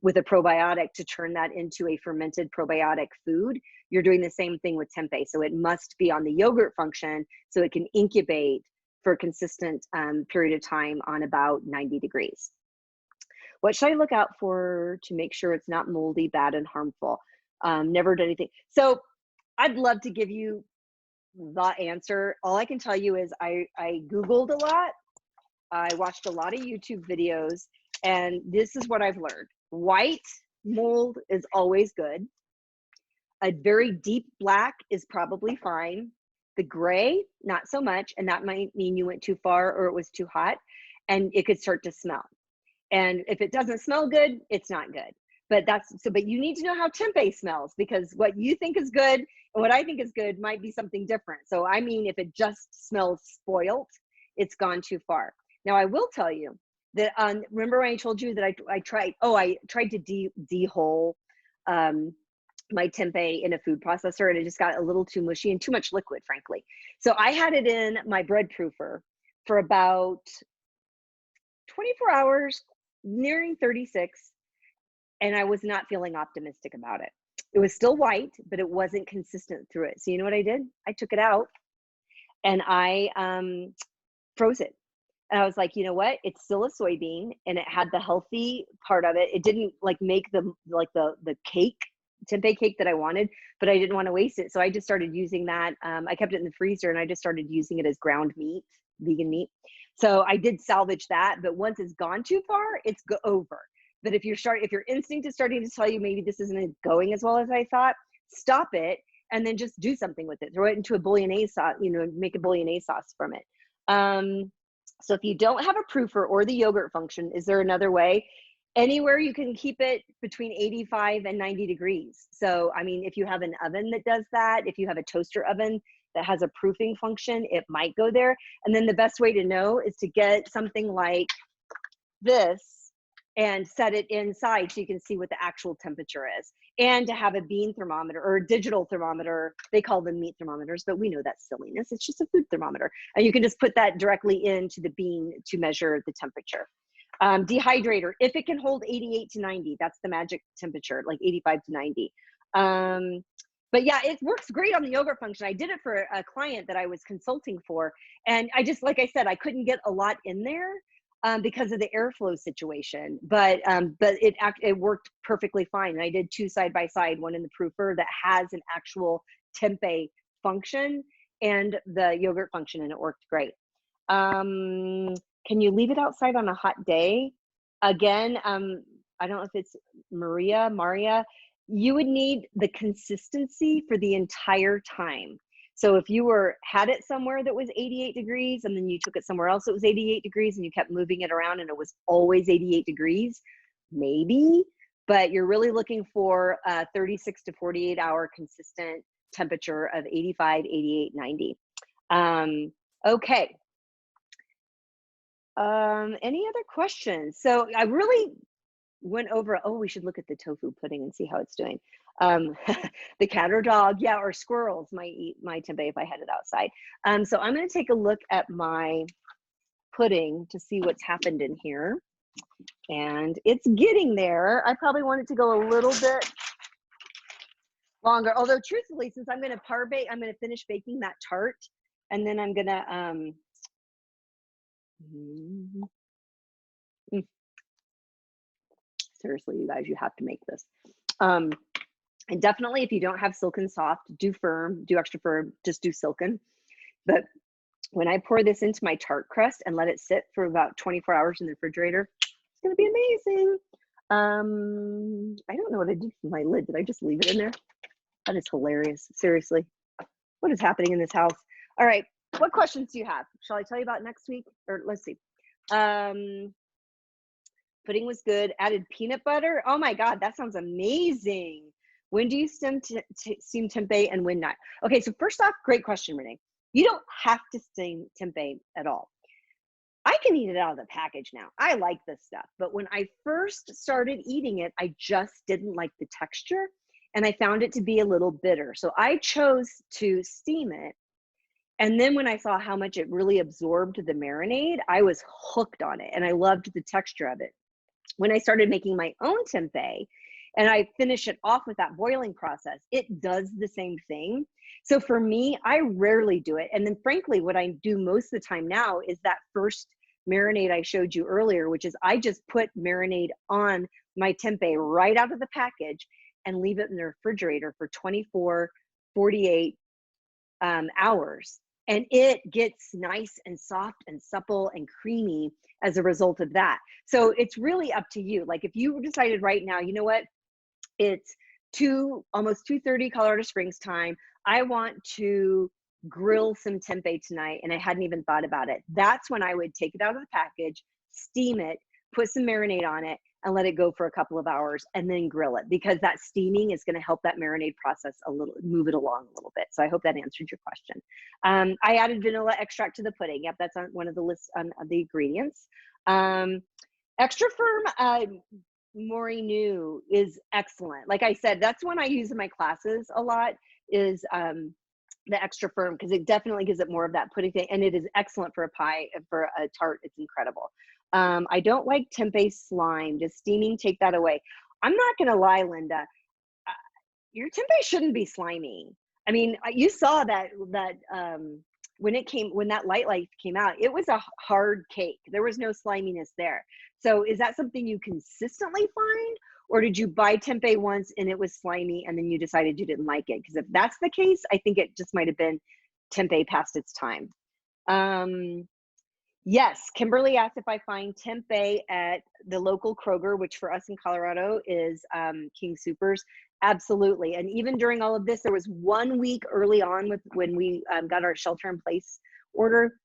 with a probiotic to turn that into a fermented probiotic food, you're doing the same thing with tempeh. So it must be on the yogurt function so it can incubate for a consistent period of time on about 90 degrees. What should I look out for to make sure it's not moldy, bad, and harmful? Never done anything. So I'd love to give you the answer. All I can tell you is I Googled a lot. I watched a lot of YouTube videos, and this is what I've learned. White mold is always good. A very deep black is probably fine. The gray, not so much, and that might mean you went too far or it was too hot, and it could start to smell. And if it doesn't smell good, it's not good. But you need to know how tempeh smells, because what you think is good and what I think is good might be something different. So I mean, if it just smells spoiled, it's gone too far. Now I will tell you that remember when I told you that I tried to de-hull my tempeh in a food processor, and it just got a little too mushy and too much liquid, frankly. So I had it in my bread proofer for about 24 hours, nearing 36, and I was not feeling optimistic about it. It was still white, but it wasn't consistent through it. So you know what I did? I took it out and I froze it. And I was like, you know what? It's still a soybean, and it had the healthy part of it. It didn't like make the cake, tempeh cake that I wanted, but I didn't want to waste it. So I just started using that. I kept it in the freezer, and I just started using it as ground meat, vegan meat. So I did salvage that, but once it's gone too far, it's over. But if your instinct is starting to tell you maybe this isn't going as well as I thought, stop it and then just do something with it. Throw it into a bolognese sauce, make a bolognese sauce from it. So if you don't have a proofer or the yogurt function, is there another way? Anywhere you can keep it between 85 and 90 degrees. So, I mean, if you have an oven that does that, if you have a toaster oven that has a proofing function, it might go there. And then the best way to know is to get something like this and set it inside so you can see what the actual temperature is. And to have a bean thermometer or a digital thermometer. They call them meat thermometers, but we know that's silliness. It's just a food thermometer. And you can just put that directly into the bean to measure the temperature. Dehydrator, if it can hold 88 to 90, that's the magic temperature, like 85 to 90. But yeah, it works great on the yogurt function. I did it for a client that I was consulting for. And I just, like I said, I couldn't get a lot in there because of the airflow situation, but it worked perfectly fine. And I did two side by side, one in the proofer that has an actual tempeh function and the yogurt function, and it worked great. Can you leave it outside on a hot day? Again, I don't know if it's Maria, you would need the consistency for the entire time. So if you had it somewhere that was 88 degrees and then you took it somewhere else that was 88 degrees and you kept moving it around and it was always 88 degrees, maybe, but you're really looking for a 36 to 48 hour consistent temperature of 85, 88, 90. Okay. Any other questions? So I really went over, we should look at the tofu pudding and see how it's doing. The cat or dog, yeah, or squirrels might eat my tempeh if I had it outside. So I'm going to take a look at my pudding to see what's happened in here. And it's getting there. I probably want it to go a little bit longer. Although truthfully, since I'm going to I'm going to finish baking that tart, and then I'm going to, seriously, you guys, you have to make this. And definitely, if you don't have silken soft, do firm, do extra firm, just do silken. But when I pour this into my tart crust and let it sit for about 24 hours in the refrigerator, it's going to be amazing. I don't know what I did with my lid. Did I just leave it in there? That is hilarious. Seriously, what is happening in this house? All right, what questions do you have? Shall I tell you about next week? Or let's see. Pudding was good. Added peanut butter. Oh my God, that sounds amazing. When do you steam tempeh and when not? Okay, so first off, great question, Renee. You don't have to steam tempeh at all. I can eat it out of the package now. I like this stuff. But when I first started eating it, I just didn't like the texture and I found it to be a little bitter. So I chose to steam it. And then when I saw how much it really absorbed the marinade, I was hooked on it and I loved the texture of it. When I started making my own tempeh and I finish it off with that boiling process, it does the same thing. So for me, I rarely do it. And then frankly, what I do most of the time now is that first marinade I showed you earlier, which is I just put marinade on my tempeh right out of the package and leave it in the refrigerator for 24, 48 hours. And it gets nice and soft and supple and creamy as a result of that. So it's really up to you. Like if you decided right now, you know what, it's almost 2:30 Colorado Springs time. I want to grill some tempeh tonight and I hadn't even thought about it. That's when I would take it out of the package, steam it, put some marinade on it, and let it go for a couple of hours and then grill it, because that steaming is going to help that marinade process move it along a little bit. So I hope that answered your question. I added vanilla extract to the pudding. Yep, that's on one of the lists of the ingredients. Extra firm, Marinade is excellent. Like I said, that's one I use in my classes a lot, is the extra firm, because it definitely gives it more of that pudding thing, and it is excellent for a pie and for a tart. It's incredible. I don't like tempeh slime. Does steaming take that away? I'm not gonna lie, Linda. uh, your tempeh shouldn't be slimy. I mean, you saw that when that light came out, it was a hard cake. There was no sliminess there. So is that something you consistently find, or did you buy tempeh once and it was slimy and then you decided you didn't like it? Because if that's the case, I think it just might have been tempeh past its time. Um, Yes, Kimberly asked if I find tempeh at the local Kroger, which for us in Colorado is King Soopers. Absolutely. And even during all of this, there was 1 week early on when we got our shelter in place order,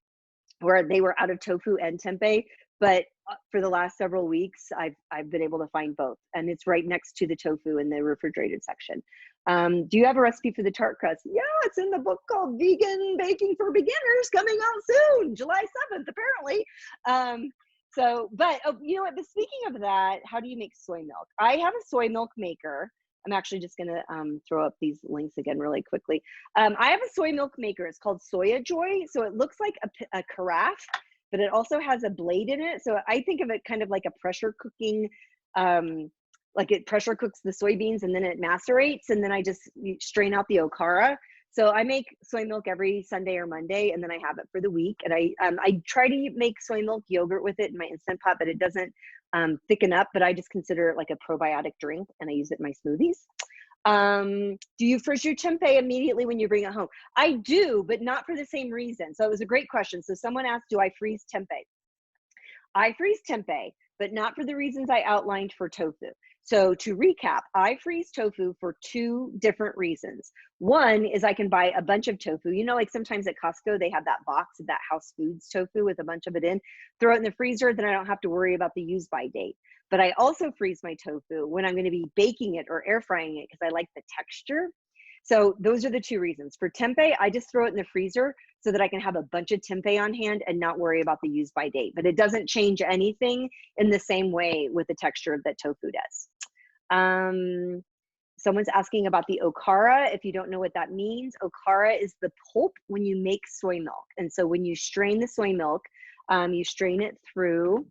where they were out of tofu and tempeh. But for the last several weeks, I've been able to find both, and it's right next to the tofu in the refrigerated section. Do you have a recipe for the tart crust? Yeah, it's in the book called Vegan Baking for Beginners, coming out soon, July 7th, apparently. But you know what? But speaking of that, how do you make soy milk? I have a soy milk maker. I'm actually just gonna throw up these links again really quickly. I have a soy milk maker. It's called Soya Joy. So it looks like a carafe, but it also has a blade in it. So I think of it kind of like a pressure cooking, like it pressure cooks the soybeans and then it macerates, and then I just strain out the okara. So I make soy milk every Sunday or Monday, and then I have it for the week. And I try to make soy milk yogurt with it in my Instant Pot, but it doesn't thicken up. But I just consider it like a probiotic drink, and I use it in my smoothies. Do you freeze your tempeh immediately when you bring it home? I do, but not for the same reason. So it was a great question. So someone asked, do I freeze tempeh? I freeze tempeh, but not for the reasons I outlined for tofu. So to recap, I freeze tofu for 2 different reasons. One is I can buy a bunch of tofu. You know, like sometimes at Costco, they have that box of that House Foods tofu with a bunch of it in. Throw it in the freezer, then I don't have to worry about the use by date. But I also freeze my tofu when I'm going to be baking it or air frying it, because I like the texture. So those are the 2 reasons. For tempeh, I just throw it in the freezer so that I can have a bunch of tempeh on hand and not worry about the use by date. But it doesn't change anything in the same way with the texture that tofu does. Someone's asking about the okara. If you don't know what that means, okara is the pulp when you make soy milk. And so when you strain the soy milk, you strain it through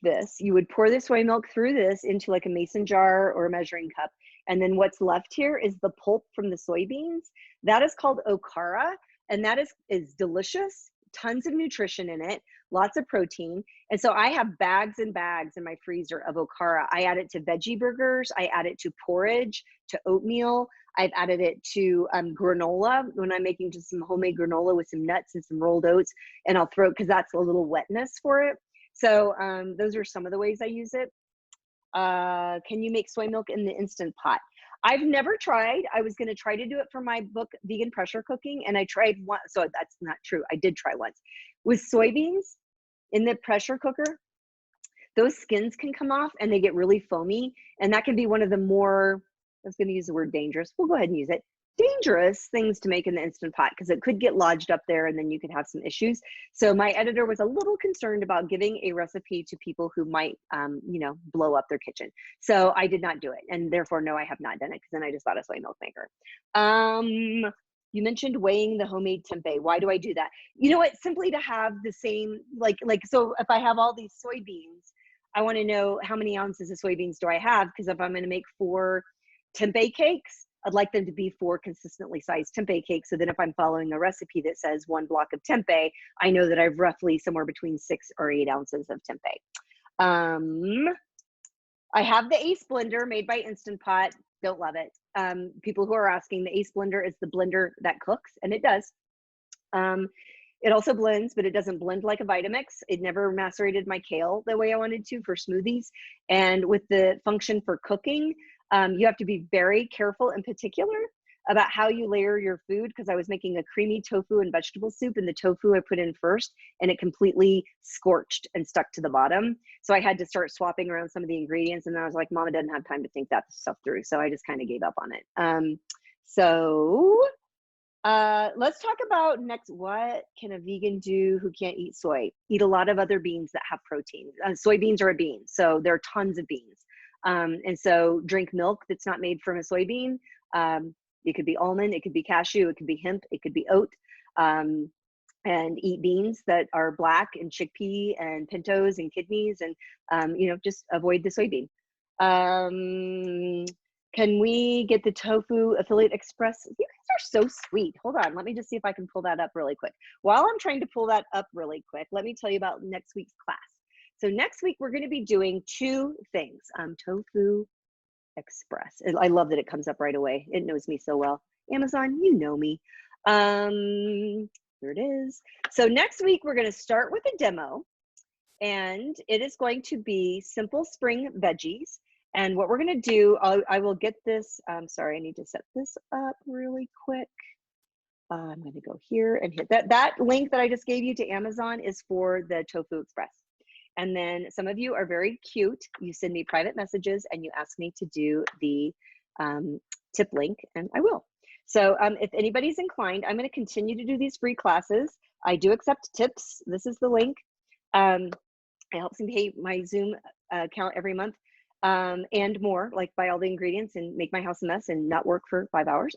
this. You would pour the soy milk through this into like a mason jar or a measuring cup. And then what's left here is the pulp from the soybeans. That is called okara, and that is delicious, tons of nutrition in it, lots of protein. And so I have bags and bags in my freezer of okara. I add it to veggie burgers. I add it to porridge, to oatmeal. I've added it to granola when I'm making just some homemade granola with some nuts and some rolled oats, and I'll throw it because that's a little wetness for it. So those are some of the ways I use it. Can you make soy milk in the Instant Pot? I've never tried. I was going to try to do it for my book, Vegan Pressure Cooking, and I tried once. So that's not true. I did try once. With soybeans in the pressure cooker, those skins can come off and they get really foamy. And that can be one of the more, I was going to use the word dangerous. We'll go ahead and use it. Dangerous things to make in the Instant Pot, because it could get lodged up there and then you could have some issues. So my editor was a little concerned about giving a recipe to people who might, you know, blow up their kitchen. So I did not do it. And therefore, no, I have not done it, because then I just bought a soy milk maker. You mentioned weighing the homemade tempeh. Why do I do that? You know what? Simply to have the same, so if I have all these soybeans, I want to know how many ounces of soybeans do I have? Because if I'm going to make 4 tempeh cakes, I'd like them to be 4 consistently sized tempeh cakes. So then if I'm following a recipe that says 1 block of tempeh, I know that I've roughly somewhere between 6 or 8 ounces of tempeh. I have the Ace blender made by Instant Pot. Don't love it. People who are asking, the Ace blender is the blender that cooks, and it does. It also blends, but it doesn't blend like a Vitamix. It never macerated my kale the way I wanted to for smoothies. And with the function for cooking, you have to be very careful and particular about how you layer your food, because I was making a creamy tofu and vegetable soup, and the tofu I put in first and it completely scorched and stuck to the bottom. So I had to start swapping around some of the ingredients, and then I was like, Mama doesn't have time to think that stuff through. So I just kind of gave up on it. So Let's talk about next. What can a vegan do who can't eat soy? Eat a lot of other beans that have protein. Soybeans are a bean, so there are tons of beans. And so drink milk that's not made from a soybean. It could be almond, it could be cashew, it could be hemp, it could be oat. And eat beans that are black and chickpea and pintos and kidneys, and just avoid the soybean. Can we get the Tofu Affiliate Express? You guys are so sweet. Hold on, let me just see if I can pull that up really quick. While I'm trying to pull that up really quick, let me tell you about next week's class. So next week we're going to be doing two things. Tofu Express. I love that it comes up right away. It knows me so well. Amazon, you know me. Here it is. So next week we're going to start with a demo, and it is going to be simple spring veggies. And what we're going to do, I will get this. Sorry, I need to set this up really quick. I'm going to go here and hit that. That link that I just gave you to Amazon is for the Tofu Express. And then some of you are very cute. You send me private messages and you ask me to do the tip link, and I will. So if anybody's inclined, I'm going to continue to do these free classes. I do accept tips. This is the link. I help them pay my Zoom account every month, and more, like buy all the ingredients and make my house a mess and not work for 5 hours.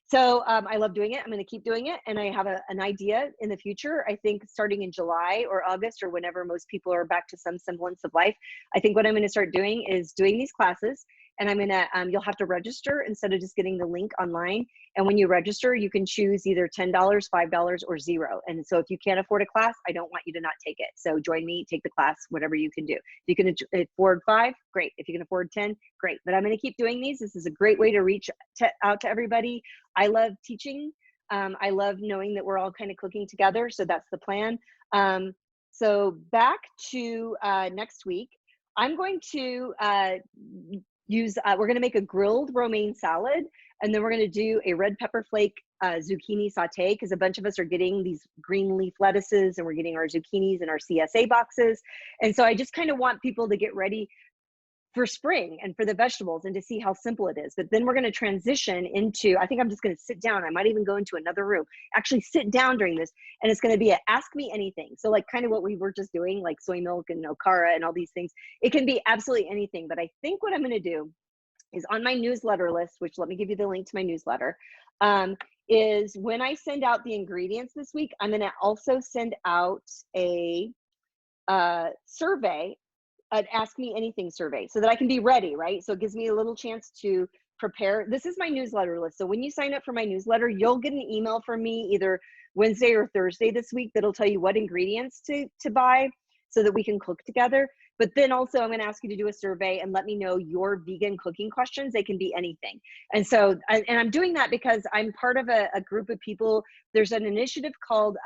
So I love doing it. I'm going to keep doing it. And I have an idea in the future, I think starting in July or August, or whenever most people are back to some semblance of life. I think what I'm going to start doing is doing these classes, and I'm going to, you'll have to register instead of just getting the link online. And when you register, you can choose either $10, $5, or $0. And so if you can't afford a class, I don't want you to not take it. So join me, take the class, whatever you can do. If you can afford 5, great. If you can afford 10, great. But I'm going to keep doing these. This is a great way to reach out to everybody. I love teaching. I love knowing that we're all kind of cooking together. So that's the plan. So back to next week, I'm going to we're going to make a grilled romaine salad, and then we're going to do a red pepper flake zucchini saute, because a bunch of us are getting these green leaf lettuces and we're getting our zucchinis in our CSA boxes. And so I just kind of want people to get ready for spring and for the vegetables and to see how simple it is. But then we're going to transition into, I think I'm just going to sit down. I might even go into another room, actually sit down during this. And it's going to be a ask me anything. So like kind of what we were just doing, like soy milk and okara and all these things. It can be absolutely anything. But I think what I'm going to do is on my newsletter list, which let me give you the link to my newsletter, is when I send out the ingredients this week, I'm going to also send out a survey, an Ask Me Anything survey, so that I can be ready, right? So it gives me a little chance to prepare. This is my newsletter list. So when you sign up for my newsletter, you'll get an email from me either Wednesday or Thursday this week that'll tell you what ingredients to buy so that we can cook together. But then also I'm going to ask you to do a survey and let me know your vegan cooking questions. They can be anything. And so, and I'm doing that because I'm part of a group of people. There's an initiative called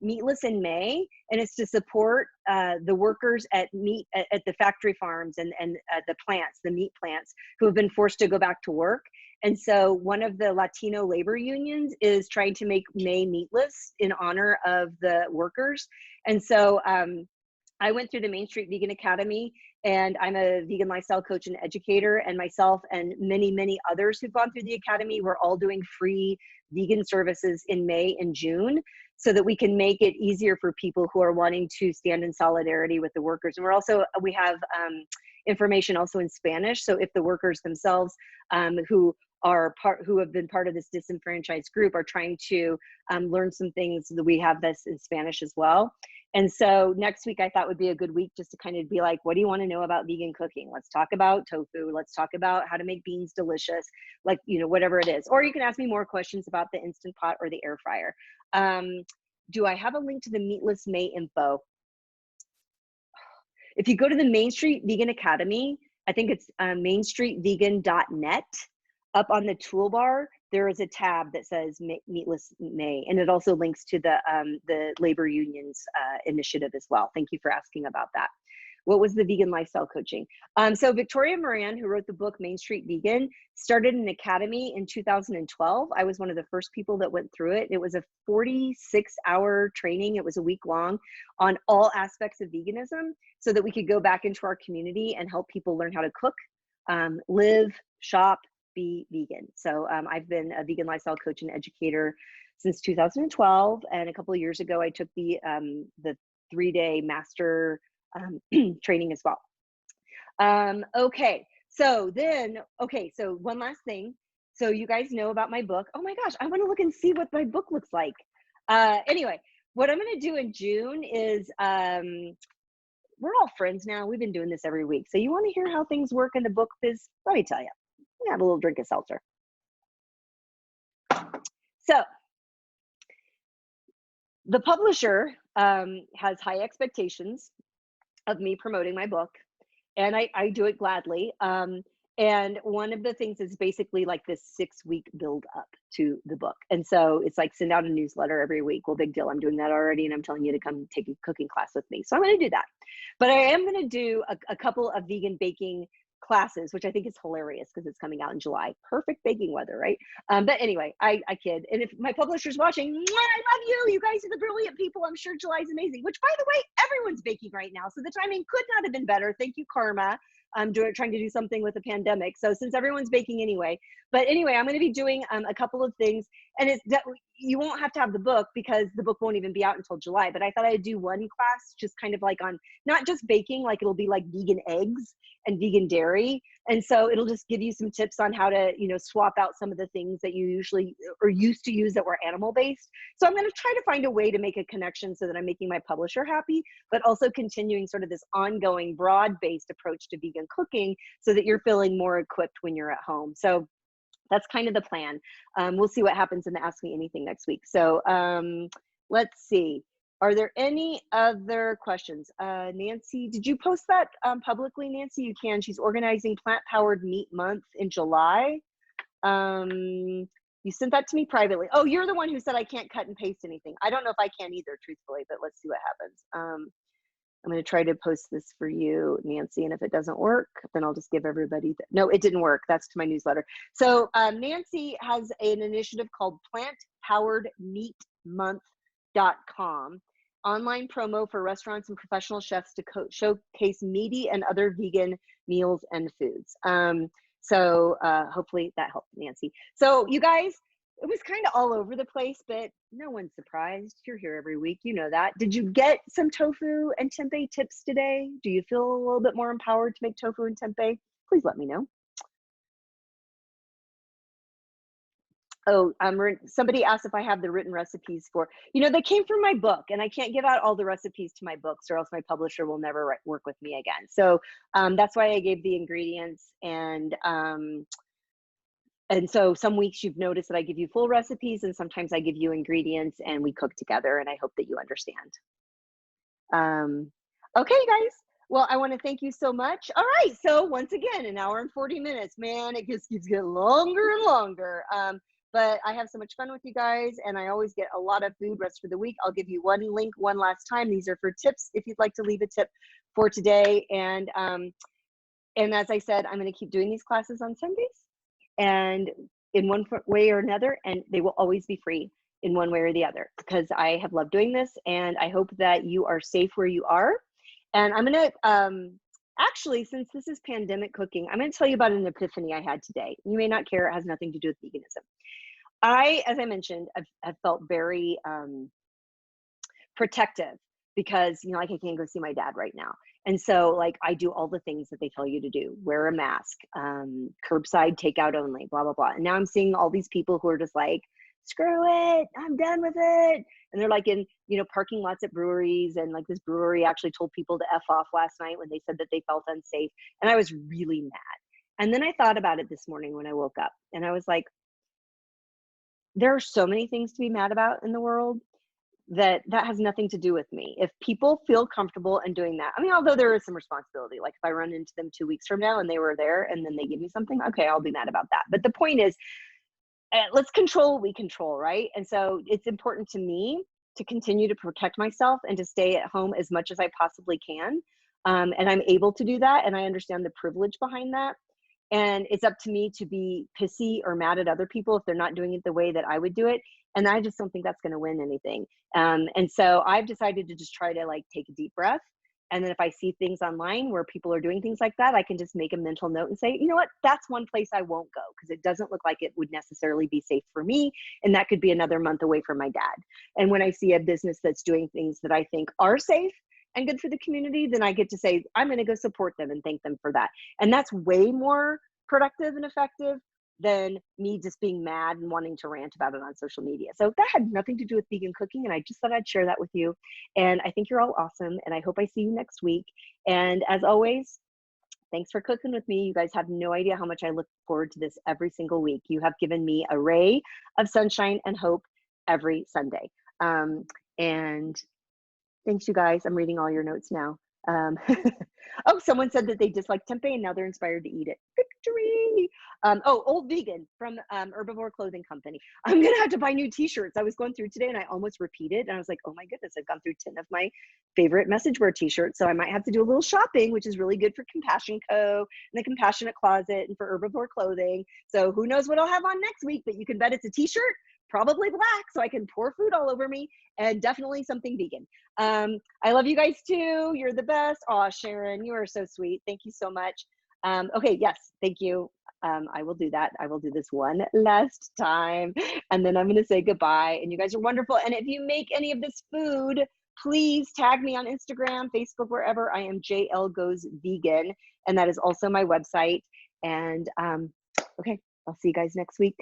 Meatless in May, and it's to support the workers at the factory farms and the plants, the meat plants, who have been forced to go back to work. And so one of the Latino labor unions is trying to make May meatless in honor of the workers. And so I went through the Main Street Vegan Academy, and I'm a vegan lifestyle coach and educator, and myself and many, many others who've gone through the academy, we're all doing free vegan services in May and June, so that we can make it easier for people who are wanting to stand in solidarity with the workers. And we have information also in Spanish. So if the workers themselves who have been part of this disenfranchised group are trying to learn some things, that we have this in Spanish as well. And so next week I thought would be a good week just to kind of be like, what do you want to know about vegan cooking? Let's talk about tofu. Let's talk about how to make beans delicious, like, whatever it is. Or you can ask me more questions about the Instant Pot or the air fryer. Do I have a link to the Meatless May info? If you go to the Main Street Vegan Academy, I think it's mainstreetvegan.net. Up on the toolbar, there is a tab that says Meatless May, and it also links to the labor unions initiative as well. Thank you for asking about that. What was the vegan lifestyle coaching? So Victoria Moran, who wrote the book Main Street Vegan, started an academy in 2012. I was one of the first people that went through it. It was a 46-hour training. It was a week long on all aspects of veganism, so that we could go back into our community and help people learn how to cook, live, shop, be vegan. So I've been a vegan lifestyle coach and educator since 2012. And a couple of years ago, I took the 3-day master training as well. Okay, so one last thing. So you guys know about my book. Oh my gosh, I want to look and see what my book looks like. Anyway, what I'm going to do in June is, we're all friends now. We've been doing this every week. So you want to hear how things work in the book biz? Let me tell you. I'm gonna have a little drink of seltzer. So the publisher has high expectations of me promoting my book, and I do it gladly. And one of the things is basically like this 6-week build up to the book. And so it's like send out a newsletter every week. Well, big deal. I'm doing that already. And I'm telling you to come take a cooking class with me. So I'm going to do that. But I am going to do a couple of vegan baking classes, which I think is hilarious because it's coming out in July. Perfect baking weather, right? But anyway, I kid. And if my publisher's watching, I love you. You guys are the brilliant people. I'm sure July is amazing, which by the way, everyone's baking right now. So the timing could not have been better. Thank you, Karma. I'm trying to do something with the pandemic. So since everyone's baking anyway, but anyway, I'm going to be doing a couple of things, and you won't have to have the book because the book won't even be out until July. But I thought I'd do one class just kind of like on not just baking, like it'll be like vegan eggs and vegan dairy. And so it'll just give you some tips on how to, swap out some of the things that you usually or used to use that were animal based. So I'm going to try to find a way to make a connection so that I'm making my publisher happy, but also continuing sort of this ongoing broad based approach to vegan cooking so that you're feeling more equipped when you're at home. So that's kind of the plan. We'll see what happens in the Ask Me Anything next week. So let's see. Are there any other questions? Nancy, did you post that publicly, Nancy? You can. She's organizing Plant-Powered Meat Month in July. You sent that to me privately. Oh, you're the one who said I can't cut and paste anything. I don't know if I can either, truthfully, but let's see what happens. I'm going to try to post this for you, Nancy, and if it doesn't work, then I'll just give everybody, no, it didn't work. That's to my newsletter. So Nancy has an initiative called PlantPoweredMeatMonth.com, online promo for restaurants and professional chefs to showcase meaty and other vegan meals and foods. So hopefully that helped, Nancy. So you guys, it was kind of all over the place, but no one's surprised. You're here every week. You know that. Did you get some tofu and tempeh tips today? Do you feel a little bit more empowered to make tofu and tempeh? Please let me know. Oh, somebody asked if I have the written recipes for, they came from my book, and I can't give out all the recipes to my books or else my publisher will never work with me again. So that's why I gave the ingredients. And so some weeks you've noticed that I give you full recipes, and sometimes I give you ingredients and we cook together, and I hope that you understand. Okay, guys. Well, I want to thank you so much. All right. So once again, 1 hour and 40 minutes, man, it just keeps getting longer and longer. But I have so much fun with you guys, and I always get a lot of food rest for the week. I'll give you one link one last time. These are for tips if you'd like to leave a tip for today. And as I said, I'm going to keep doing these classes on Sundays, and in one way or another, and they will always be free in one way or the other, because I have loved doing this, and I hope that you are safe where you are. And I'm going to, actually, since this is pandemic cooking, I'm going to tell you about an epiphany I had today. You may not care, it has nothing to do with veganism. As I mentioned, I've felt very protective because, like I can't go see my dad right now. And so like I do all the things that they tell you to do, wear a mask, curbside takeout only, blah, blah, blah. And now I'm seeing all these people who are just like, screw it, I'm done with it. And they're like in, parking lots at breweries. And like this brewery actually told people to F off last night when they said that they felt unsafe. And I was really mad. And then I thought about it this morning when I woke up, and I was like, there are so many things to be mad about in the world that has nothing to do with me. If people feel comfortable in doing that, I mean, although there is some responsibility, like if I run into them 2 weeks from now and they were there and then they give me something, okay, I'll be mad about that. But the point is, let's control what we control, right? And so it's important to me to continue to protect myself and to stay at home as much as I possibly can. And I'm able to do that. And I understand the privilege behind that. And it's up to me to be pissy or mad at other people if they're not doing it the way that I would do it. And I just don't think that's going to win anything. And so I've decided to just try to like take a deep breath And then if I see things online where people are doing things like that, I can just make a mental note and say, you know what, that's one place I won't go because it doesn't look like it would necessarily be safe for me. And that could be another month away from my dad. And when I see a business that's doing things that I think are safe and good for the community, then I get to say, I'm going to go support them and thank them for that. And that's way more productive and effective than me just being mad and wanting to rant about it on social media. So that had nothing to do with vegan cooking, and I just thought I'd share that with you. And I think you're all awesome, and I hope I see you next week. And as always, thanks for cooking with me. You guys have no idea how much I look forward to this every single week. You have given me a ray of sunshine and hope every Sunday. And thanks, you guys. I'm reading all your notes now. Oh, someone said that they dislike tempeh and now they're inspired to eat it. Victory! Oh, Old Vegan from Herbivore Clothing Company. I'm gonna have to buy new t-shirts. I was going through today and I almost repeated and I was like, oh my goodness, I've gone through 10 of my favorite message board t-shirts. So I might have to do a little shopping, which is really good for Compassion Co. and the Compassionate Closet and for Herbivore Clothing. So who knows what I'll have on next week, but you can bet it's a t-shirt, probably black, so I can pour food all over me, and definitely something vegan. I love you guys too. You're the best. Aw, Sharon, you are so sweet. Thank you so much. Okay, yes, thank you. I will do that. I will do this one last time, and then I'm going to say goodbye. And you guys are wonderful. And if you make any of this food, please tag me on Instagram, Facebook, wherever. I am JL Goes Vegan, and that is also my website. And okay, I'll see you guys next week.